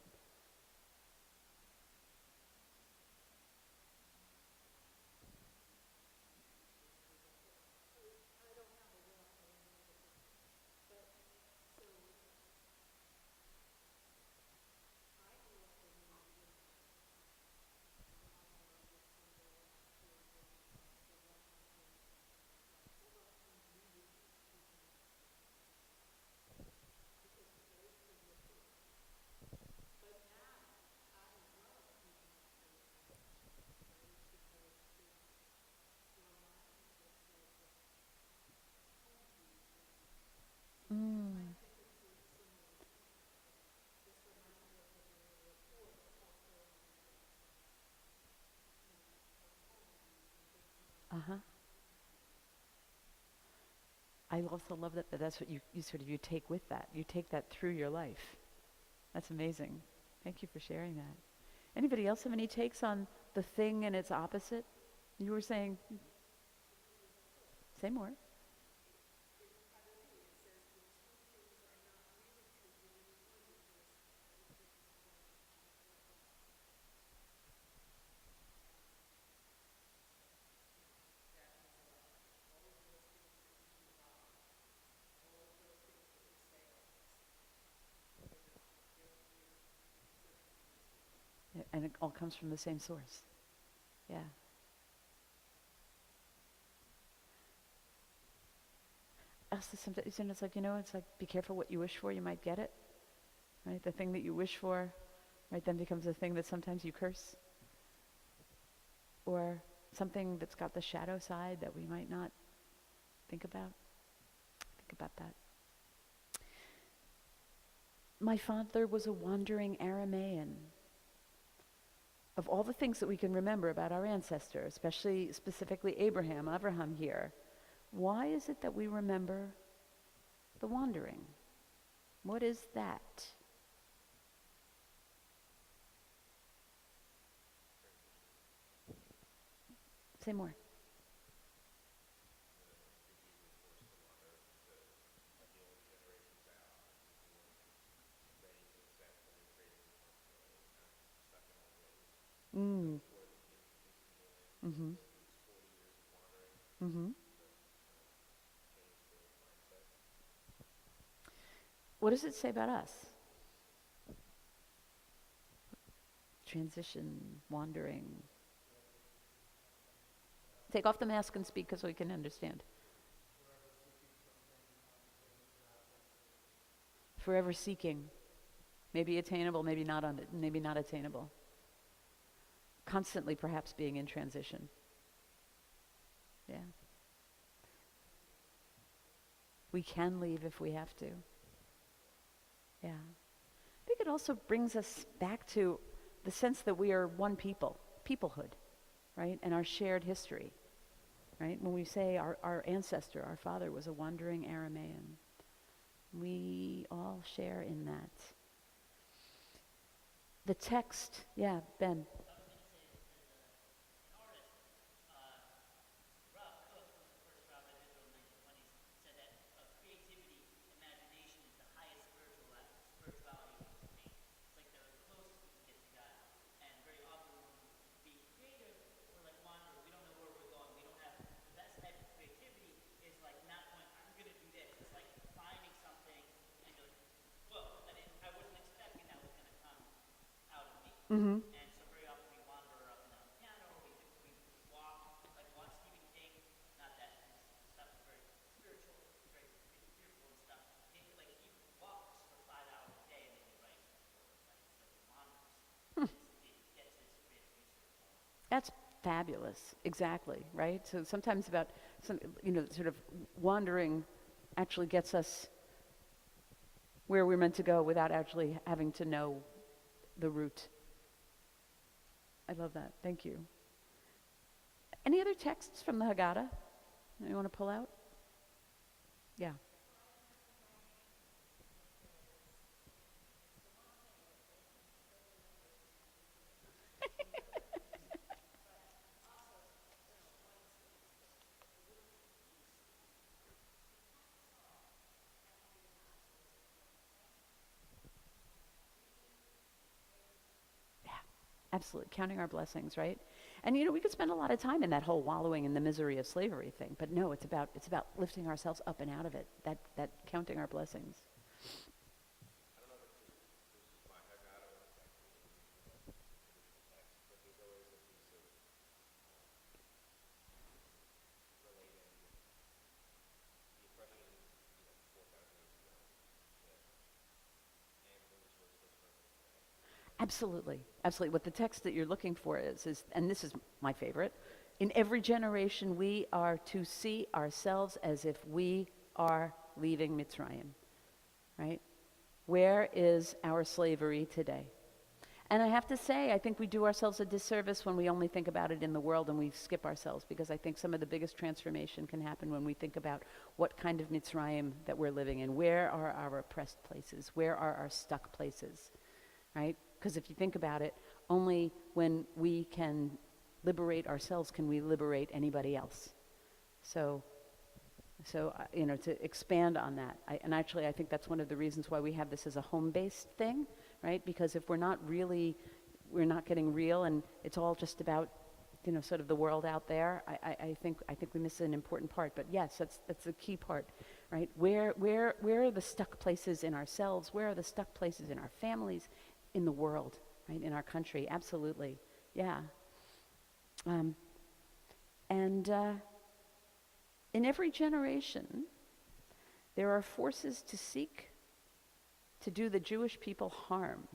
Uh-huh. I also love that that's what you take with that. You take that through your life. That's amazing. Thank you for sharing that. Anybody else have any takes on the thing and its opposite? You were saying, say more. And it all comes from the same source. Yeah. Also, sometimes it's like, it's like, be careful what you wish for, you might get it. Right? The thing that you wish for, right, then becomes a thing that sometimes you curse. Or something that's got the shadow side that we might not think about. Think about that. My father was a wandering Aramaean. Of all the things that we can remember about our ancestor, specifically Avraham here, why is it that we remember the wandering? What is that? Say more. Mm-hmm. Mm-hmm. What does it say about us? Transition, wandering. Take off the mask and speak so we can understand. Forever seeking. Maybe attainable, maybe not maybe not attainable. Constantly perhaps being in transition. Yeah. We can leave if we have to. Yeah. I think it also brings us back to the sense that we are one people, peoplehood, right? And our shared history, right? When we say our ancestor, our father was a wandering Aramaean, we all share in that. The text, yeah, Ben. Mm-hmm. That's fabulous. Exactly, right? So sometimes about sort of wandering actually gets us where we're meant to go without actually having to know the route. I love that. Thank you. Any other texts from the Haggadah you want to pull out? Yeah. Absolutely, counting our blessings, right? And we could spend a lot of time in that whole wallowing in the misery of slavery thing, but no, it's about lifting ourselves up and out of it. That counting our blessings. I don't know if this is my Haggadah or it's actually in the traditional text, but there's always a piece of relating the oppression, 4,000 years ago to animals versus the person today. Absolutely, absolutely. What the text that you're looking for is, and this is my favorite, in every generation we are to see ourselves as if we are leaving Mitzrayim, right? Where is our slavery today? And I have to say, I think we do ourselves a disservice when we only think about it in the world and we skip ourselves, because I think some of the biggest transformation can happen when we think about what kind of Mitzrayim that we're living in. Where are our oppressed places? Where are our stuck places, right? Because if you think about it, only when we can liberate ourselves can we liberate anybody else. So to expand on that, I think that's one of the reasons why we have this as a home-based thing, right? Because if we're not getting real, and it's all just about, sort of the world out there, I think we miss an important part. But yes, that's the key part, right? Where are the stuck places in ourselves? Where are the stuck places in our families, in the world, right? In our country, absolutely, yeah. In every generation, there are forces to seek to do the Jewish people harm.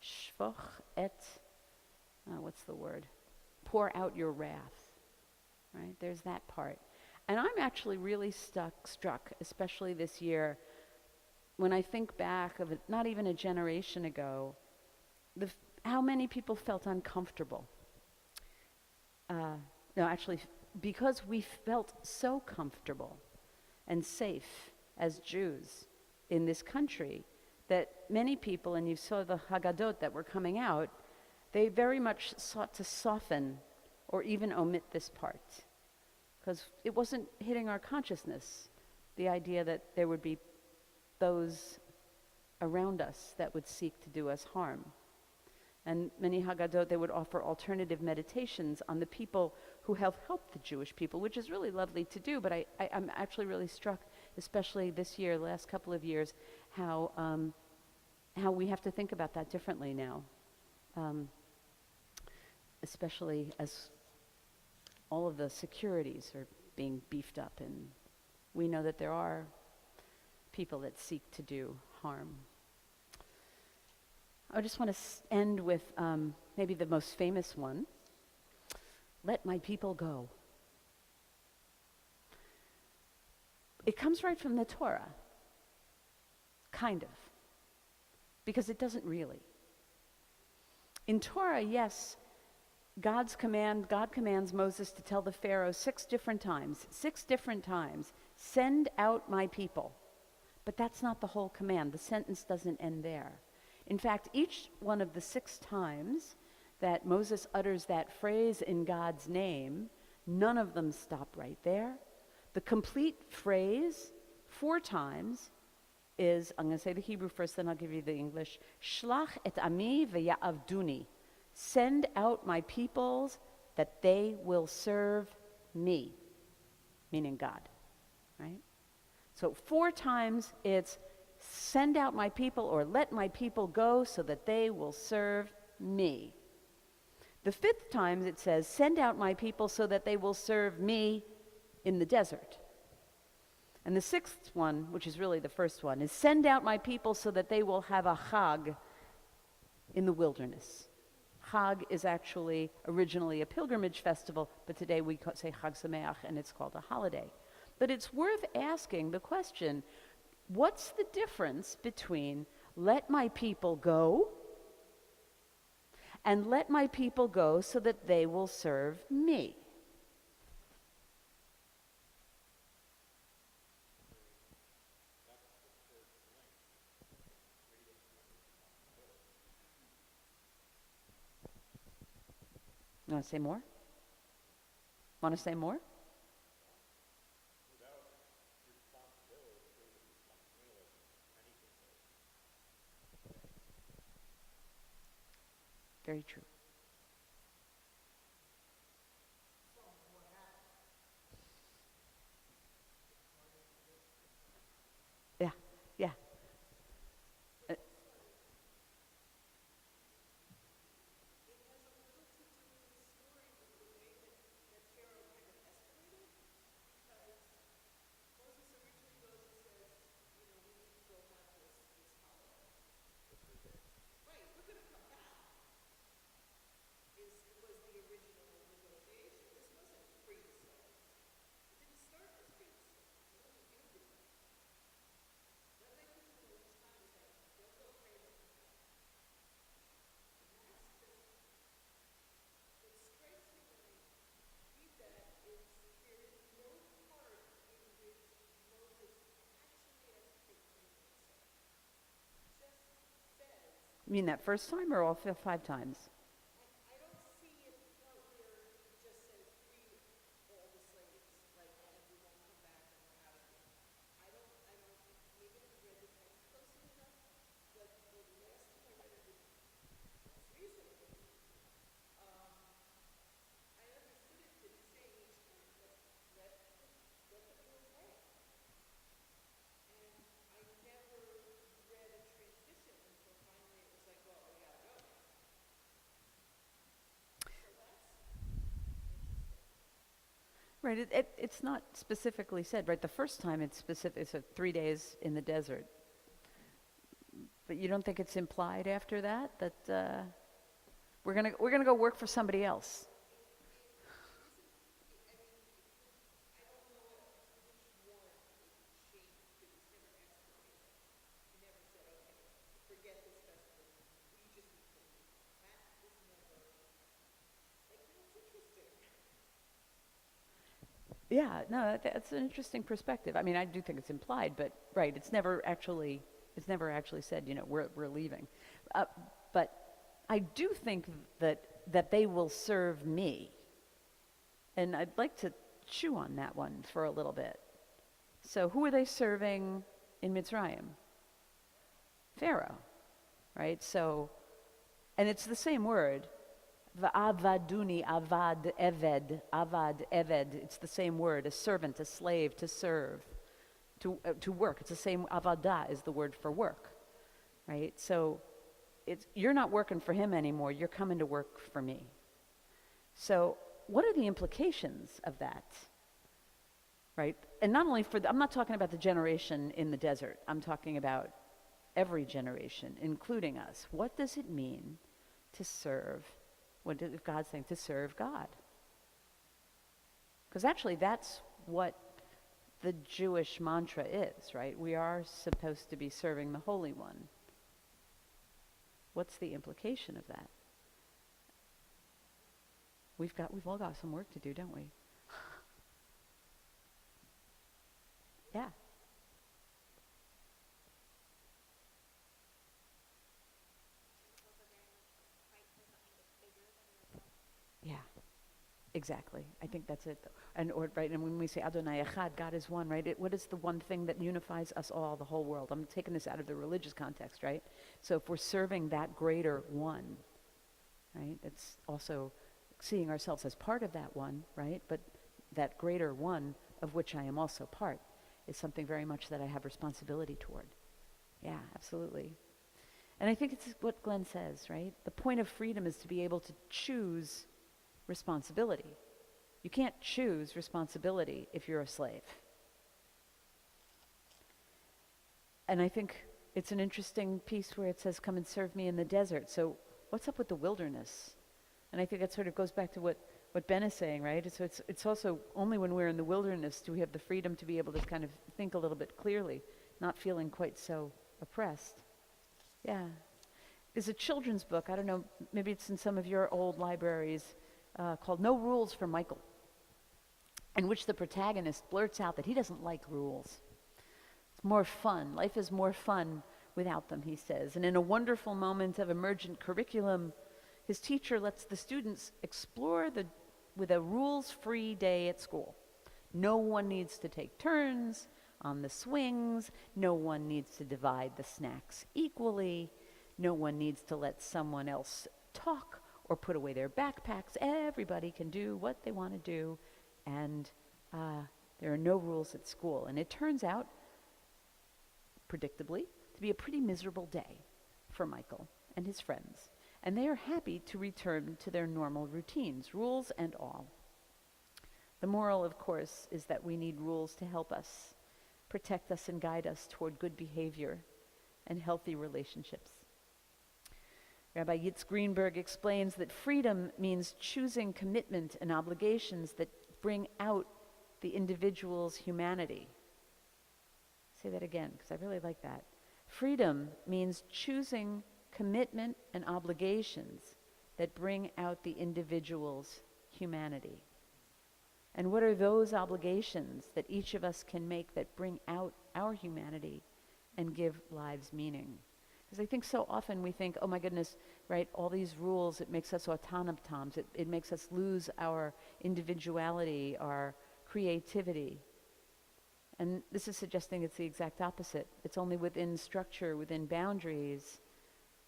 Shvoch et, what's the word? Pour out your wrath, right? There's that part. And I'm actually really struck, especially this year, when I think back of it, not even a generation ago, how many people felt uncomfortable. Because we felt so comfortable and safe as Jews in this country, that many people, and you saw the Haggadot that were coming out, they very much sought to soften or even omit this part, because it wasn't hitting our consciousness, the idea that there would be those around us that would seek to do us harm. And many Haggadot, they would offer alternative meditations on the people who have helped the Jewish people, which is really lovely to do, but I'm actually really struck, especially this year, the last couple of years, how we have to think about that differently now, especially as all of the securities are being beefed up, and we know that there are people that seek to do harm. I just want to end with maybe the most famous one. Let my people go. It comes right from the Torah. Kind of. Because it doesn't really. In Torah, yes, God commands Moses to tell the Pharaoh 6 different times, send out my people. But that's not the whole command. The sentence doesn't end there. In fact, each one of the 6 times that Moses utters that phrase in God's name, none of them stop right there. The complete phrase 4 times is, I'm going to say the Hebrew first, then I'll give you the English. Shlach et ami v'ya'avduni. Send out my peoples that they will serve me, meaning God, right? So 4 times it's send out my people or let my people go so that they will serve me. The 5th time it says send out my people so that they will serve me in the desert. And the 6th one, which is really the first one, is send out my people so that they will have a chag in the wilderness. Chag is actually originally a pilgrimage festival, but today we say Chag Sameach, and it's called a holiday. But it's worth asking the question, what's the difference between let my people go and let my people go so that they will serve me? You want to say more? Want to say more? Very true. Yeah, yeah. You mean that first time or all 5 times? Right, it's not specifically said, right? The first time it's specific, it's 3 days in the desert. But you don't think it's implied after that we're gonna go work for somebody else? Yeah, no, that's an interesting perspective. I mean, I do think it's implied, but right, it's never actually said, we're leaving. But I do think that they will serve me. And I'd like to chew on that one for a little bit. So who are they serving in Mitzrayim? Pharaoh, right? So, and it's the same word. Va'avaduni, avad, eved. It's the same word, a servant, a slave, to serve, to work. It's the same, avada is the word for work, right? So you're not working for him anymore, you're coming to work for me. So what are the implications of that, right? And not only I'm not talking about the generation in the desert, I'm talking about every generation, including us. What does it mean to serve? What did God saying? To serve God. Because actually that's what the Jewish mantra is, right? We are supposed to be serving the Holy One. What's the implication of that? We've all got some work to do, don't we? Yeah. Yeah, exactly. I think that's it. And when we say Adonai Echad, God is one, right? What is the one thing that unifies us all, the whole world? I'm taking this out of the religious context, right? So if we're serving that greater one, right? It's also seeing ourselves as part of that one, right? But that greater one, of which I am also part, is something very much that I have responsibility toward. Yeah, absolutely. And I think it's what Glenn says, right? The point of freedom is to be able to choose responsibility. You can't choose responsibility if you're a slave. And I think it's an interesting piece where it says, come and serve me in the desert. So what's up with the wilderness? And I think that sort of goes back to what Ben is saying, right? So it's also only when we're in the wilderness do we have the freedom to be able to kind of think a little bit clearly, not feeling quite so oppressed. Yeah. There's a children's book, I don't know, maybe it's in some of your old libraries, called No Rules for Michael, in which the protagonist blurts out that he doesn't like rules. It's more fun. Life is more fun without them, he says. And in a wonderful moment of emergent curriculum, his teacher lets the students explore with a rules-free day at school. No one needs to take turns on the swings. No one needs to divide the snacks equally. No one needs to let someone else talk or put away their backpacks. Everybody can do what they want to do, and there are no rules at school. And it turns out, predictably, to be a pretty miserable day for Michael and his friends. And they are happy to return to their normal routines, rules and all. The moral, of course, is that we need rules to help us, protect us, and guide us toward good behavior and healthy relationships. Rabbi Yitz Greenberg explains that freedom means choosing commitment and obligations that bring out the individual's humanity. Say that again, because I really like that. Freedom means choosing commitment and obligations that bring out the individual's humanity. And what are those obligations that each of us can make that bring out our humanity and give lives meaning? Because I think so often we think, oh my goodness, right, all these rules, it makes us automatons. It makes us lose our individuality, our creativity. And this is suggesting it's the exact opposite. It's only within structure, within boundaries,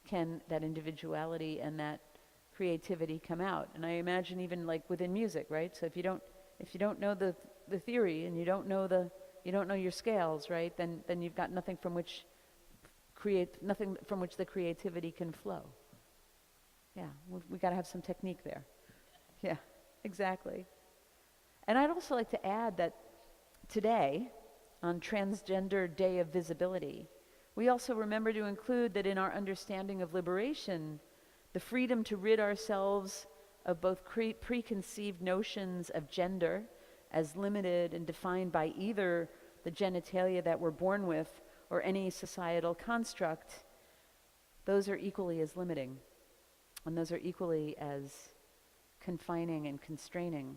can that individuality and that creativity come out. And I imagine even like within music, right? So if you don't know the theory and you don't know your scales, right, then you've got nothing from which the creativity can flow. Yeah, we got to have some technique there. Yeah, exactly. And I'd also like to add that today, on Transgender Day of Visibility, we also remember to include that in our understanding of liberation, the freedom to rid ourselves of both preconceived notions of gender as limited and defined by either the genitalia that we're born with or any societal construct, those are equally as limiting, and those are equally as confining and constraining.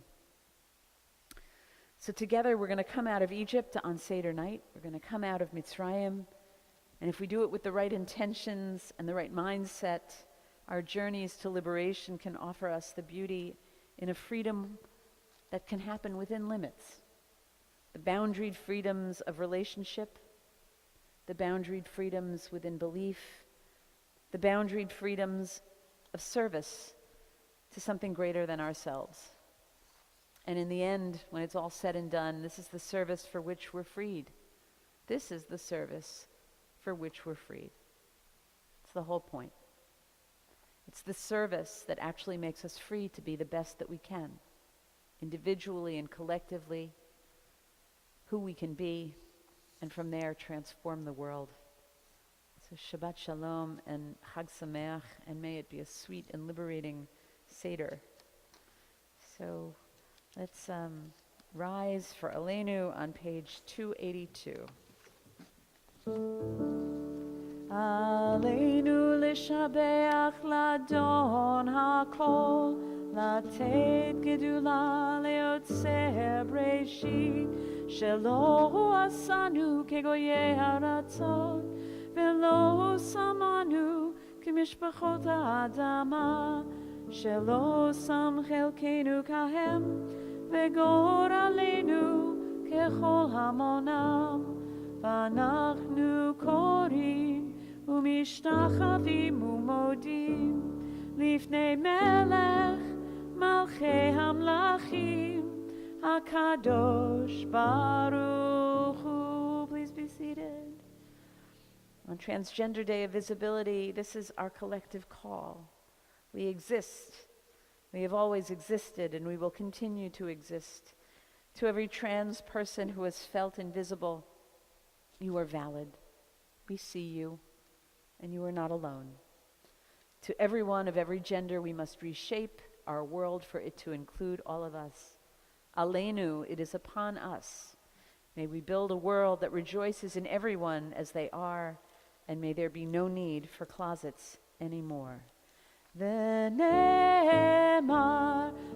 So together we're going to come out of Egypt on Seder night. We're going to come out of Mitzrayim. And if we do it with the right intentions and the right mindset, our journeys to liberation can offer us the beauty in a freedom that can happen within limits. The boundaried freedoms of relationship, the boundaried freedoms within belief, the boundaried freedoms of service to something greater than ourselves. And in the end, when it's all said and done, this is the service for which we're freed. This is the service for which we're freed. It's the whole point. It's the service that actually makes us free to be the best that we can, individually and collectively, who we can be, and from there transform the world. So Shabbat Shalom and Chag Sameach, and may it be a sweet and liberating Seder. So let's rise for Aleinu on page 282. Aleinu l'shabeach ladon hakol, לתת גדולה ליוצר בראשית, שלא עשנו כגויי הארצות, ולא שמנו כמשפחות האדמה, שלא שם חלקנו כהם, וגורלנו ככל המונם, ואנחנו קוראים ומשתחווים ומודים לפני מלך מלכי המלכים, הקדוש ברוך hu. Please be seated. On Transgender Day of Visibility, this is our collective call. We exist. We have always existed, and we will continue to exist. To every trans person who has felt invisible, you are valid. We see you, and you are not alone. To everyone of every gender, we must reshape our world for it to include all of us. Aleinu, it is upon us. May we build a world that rejoices in everyone as they are, and may there be no need for closets anymore. V'ne'emar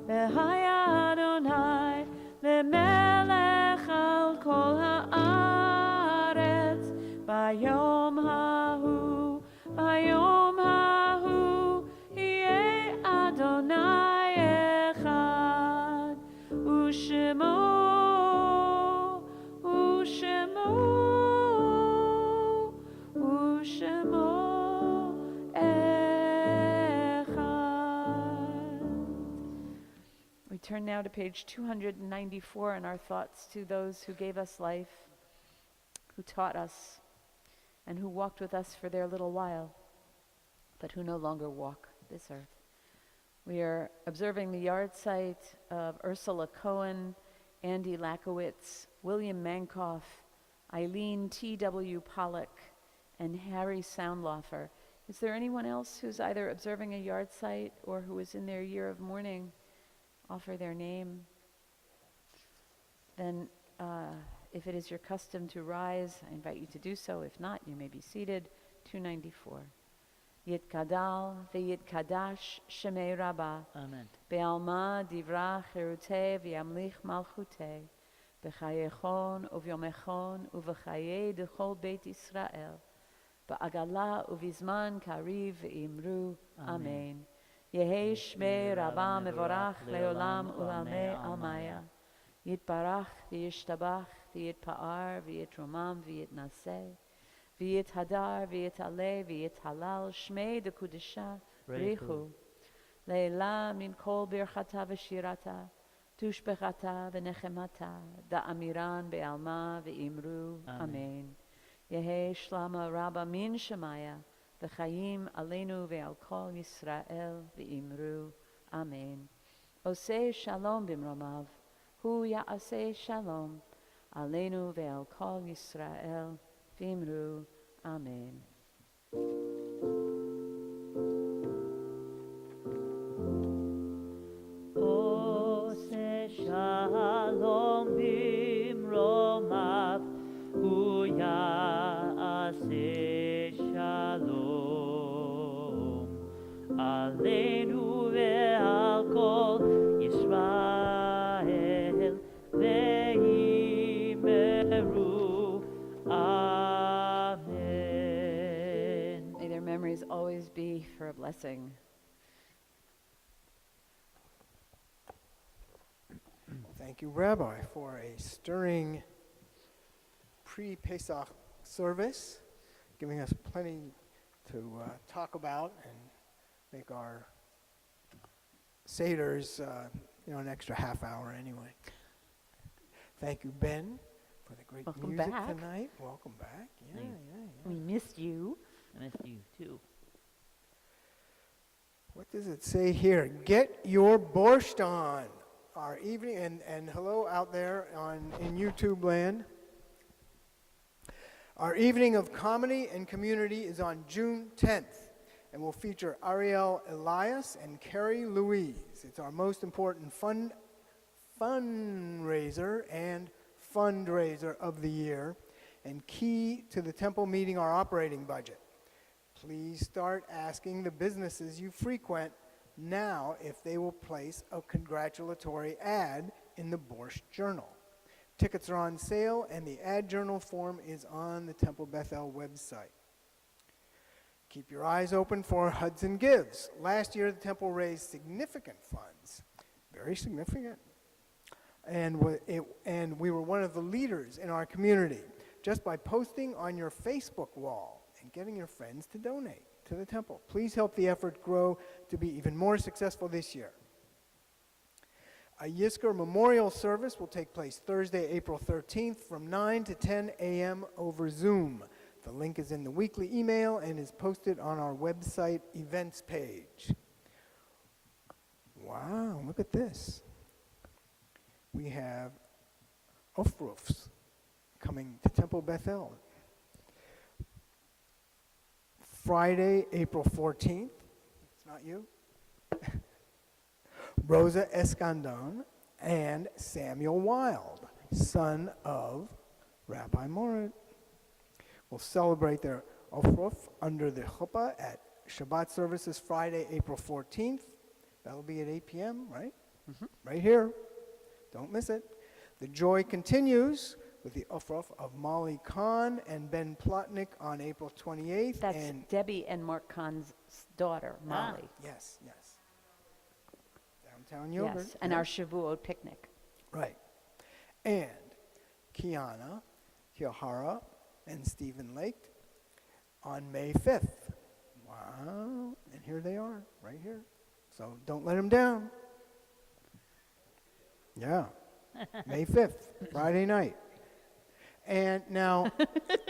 v'haya Adonai lemelech al kol ha'aretz bayom hahu, bayom hahu yeh Adonai echad u'shemo u'shemo u'shemo We turn now to page 294 in our thoughts to those who gave us life, who taught us, and who walked with us for their little while, but who no longer walk this earth. We are observing the yard site of Ursula Cohen, Andy Lakowitz, William Mankoff, Eileen T.W. Pollock, and Harry Soundloffer. Is there anyone else who's either observing a yard site or who is in their year of mourning? Offer their name. Then, if it is your custom to rise, I invite you to do so. If not, you may be seated. 294. Yitkadal ve'yitkadash shemei Rabbah. Amen. Be'alma divra cherutei v'yamlich malchutei. B'chayechon uvyomechon uv'chayei dechol Beit Yisrael. Ba'agala uvizman kariv v'imru. Amen. Yehi shmei Rabbah mevorach leolam ulamei almaya. Yitbarach v'yishtabach v'yitpa'ar v'yitromam v'yitnaseh. V'yithadar v'yitaleh v'yithalal shmei dekudesha richu. Leila min kol birchata v'shirata. Tushbechata v'nechemata. Da'amiran be'alma v'imru. Amen. Yehi shlama Rabbah min shemaya. V'chayim aleinu ve'al kol Yisrael v'imru. Amen. Oseh shalom bimromav. Hu ya'aseh shalom. Aleinu ve'al kol Yisrael v'imru. Amen. Oseh shalom bimromav. Hu ya'aseh shalom. Aleinu ve'al kol Yisrael ve'imru. Amen. May their memories always be for a blessing. Thank you, Rabbi, for a stirring pre-Pesach service, giving us plenty to talk about and make our Seders, an extra half hour anyway. Thank you, Ben, for the great Welcome music back. tonight. Welcome back. Yeah, Thanks. yeah. We missed you. I missed you too. What does it say here? Get your borscht on. Our evening, and hello out there in YouTube land. Our evening of comedy and community is on June 10th and will feature Ariel Elias and Carrie Louise. It's our most important fundraiser and fundraiser of the year and key to the temple meeting our operating budget. Please start asking the businesses you frequent now if they will place a congratulatory ad in the Borscht Journal. Tickets are on sale and the ad journal form is on the Temple Beth-El website. Keep your eyes open for Hudson Gives. Last year the temple raised significant funds, very significant, and we were one of the leaders in our community just by posting on your Facebook wall and getting your friends to donate to the temple. Please help the effort grow to be even more successful this year. A Yizkor memorial service will take place Thursday, April 13th from 9 to 10 a.m. over Zoom. The link is in the weekly email and is posted on our website events page. Wow, look at this. We have Ofrufs coming to Temple Beth-El. Friday, April 14th. It's not you. Rosa Escandon and Samuel Wild, son of Rabbi Moritz, will celebrate their Ofruf under the chuppah at Shabbat services Friday, April 14th. That'll be at 8 p.m., right? Mm-hmm. Right here. Don't miss it. The joy continues with the Ofruf of Molly Kahn and Ben Plotnick on April 28th. That's and Debbie and Mark Kahn's daughter, Molly. Yes, yes. Downtown Yogurt. Yes, and our Shavuot picnic. Right. And Kiana, Kiohara, and Stephen Lake on May 5th. Wow. And here they are, right here. So don't let them down. Yeah. May 5th, Friday night. And now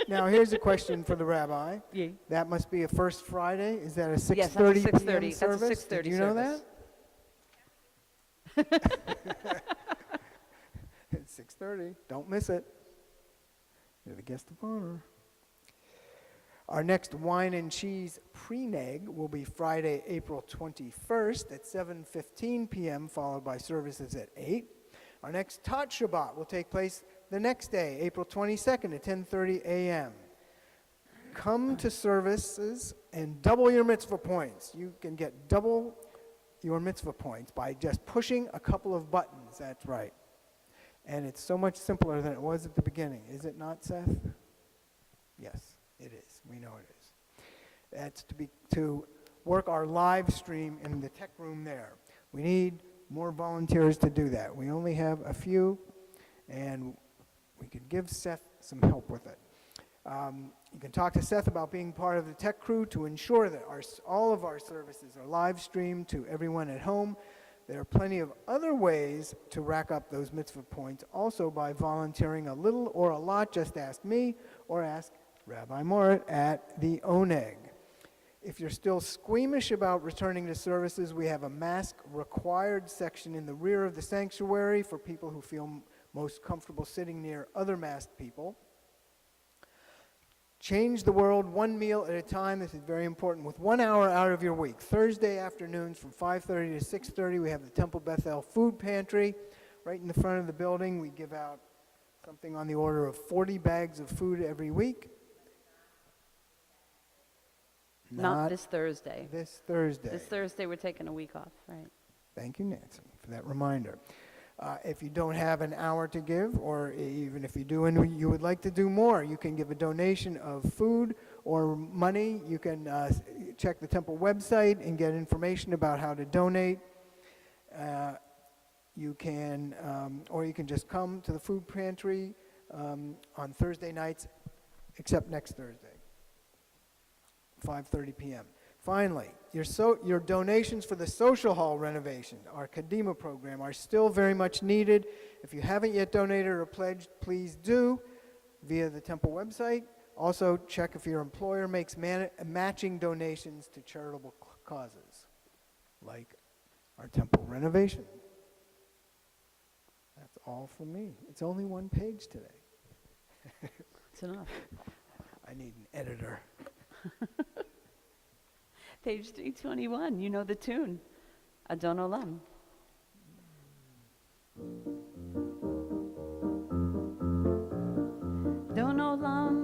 here's a question for the rabbi. Yeah. That must be a first Friday. Is that a 6:30 Yes, that's a 6:30. p.m. That's a service? 6:30 Did you know service. that? It's 6:30. Don't miss it. You're the guest of honor. Our next wine and cheese pre-neg will be Friday, April 21st at 7:15 p.m., followed by services at 8. Our next Tot Shabbat will take place the next day, April 22nd at 10:30 a.m. Come to services and double your mitzvah points. You can get double your mitzvah points by just pushing a couple of buttons. That's right. And it's so much simpler than it was at the beginning. Is it not, Seth? Yes, it is. We know it is. That's to work our live stream in the tech room there. We need more volunteers to do that. We only have a few, and we could give Seth some help with it. You can talk to Seth about being part of the tech crew to ensure that all of our services are live streamed to everyone at home. There are plenty of other ways to rack up those mitzvah points, also by volunteering a little or a lot. Just ask me or ask Rabbi Moritz at the Oneg. If you're still squeamish about returning to services, we have a mask required section in the rear of the sanctuary for people who feel most comfortable sitting near other masked people. Change the world one meal at a time. This is very important. With 1 hour out of your week. Thursday afternoons from 5:30 to 6:30, we have the Temple Beth-El food pantry. Right in the front of the building, we give out something on the order of 40 bags of food every week. Not this Thursday. This Thursday. This Thursday we're taking a week off, right? Thank you, Nancy, for that reminder. If you don't have an hour to give, or even if you do and you would like to do more, you can give a donation of food or money. You can check the temple website and get information about how to donate. You can, or you can just come to the food pantry on Thursday nights, except next Thursday, 5:30 p.m. Finally, your donations for the social hall renovation, our Kadima program, are still very much needed. If you haven't yet donated or pledged, please do via the temple website. Also, check if your employer makes matching donations to charitable causes, like our temple renovation. That's all from me. It's only one page today. It's enough. I need an editor. Page 321, you know the tune. Adon Olam. Adon Olam.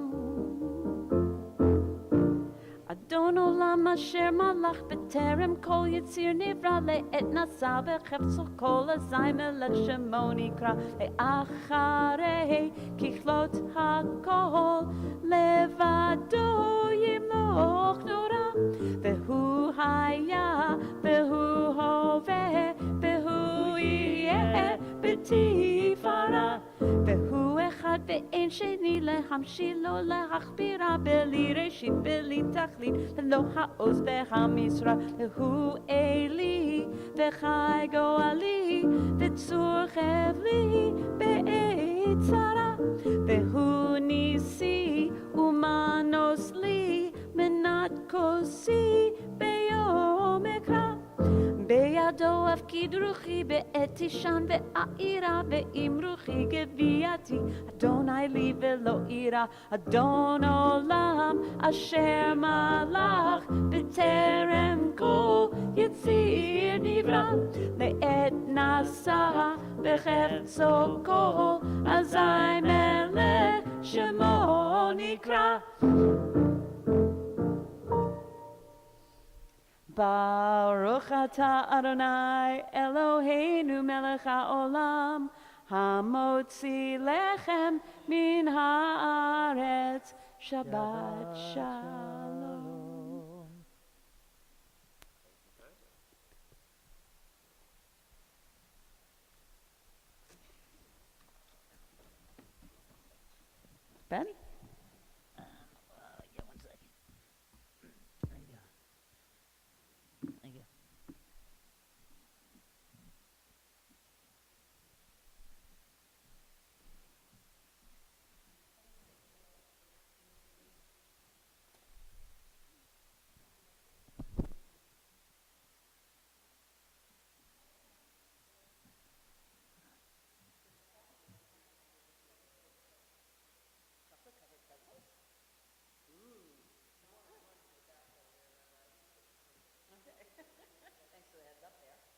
Adon Olam asher malach b'terem kol yitzir nivra le'et nasa v'chefso kol azay melech shemo nikra le'acharei kichlot hakol levado yimloch nora v'hu haya v'hu hoveh v'hu yeh b'tifara v'hu echad ve'en sheni lehamshilo leachbira beli reshit beli tachlit v'lo ha'oz ve'hamisra v'hu eli v'chai goali v'tzur chevli be'et tzara v'hu nisi umanos li menat kosi beyom ekra בידו הפקיד רוחי בעת תישן ואירה ואם רוחי גבייתי אדוני לי ולא אירה אדון עולם אשר מלך בטרם כל יציר נברא לעת נשא בחפצו כל אזי מלך שמו נקרא Baruch atah Adonai Eloheinu melech haolam hamotzi lechem min haaretz Shabbat shalom. Ben?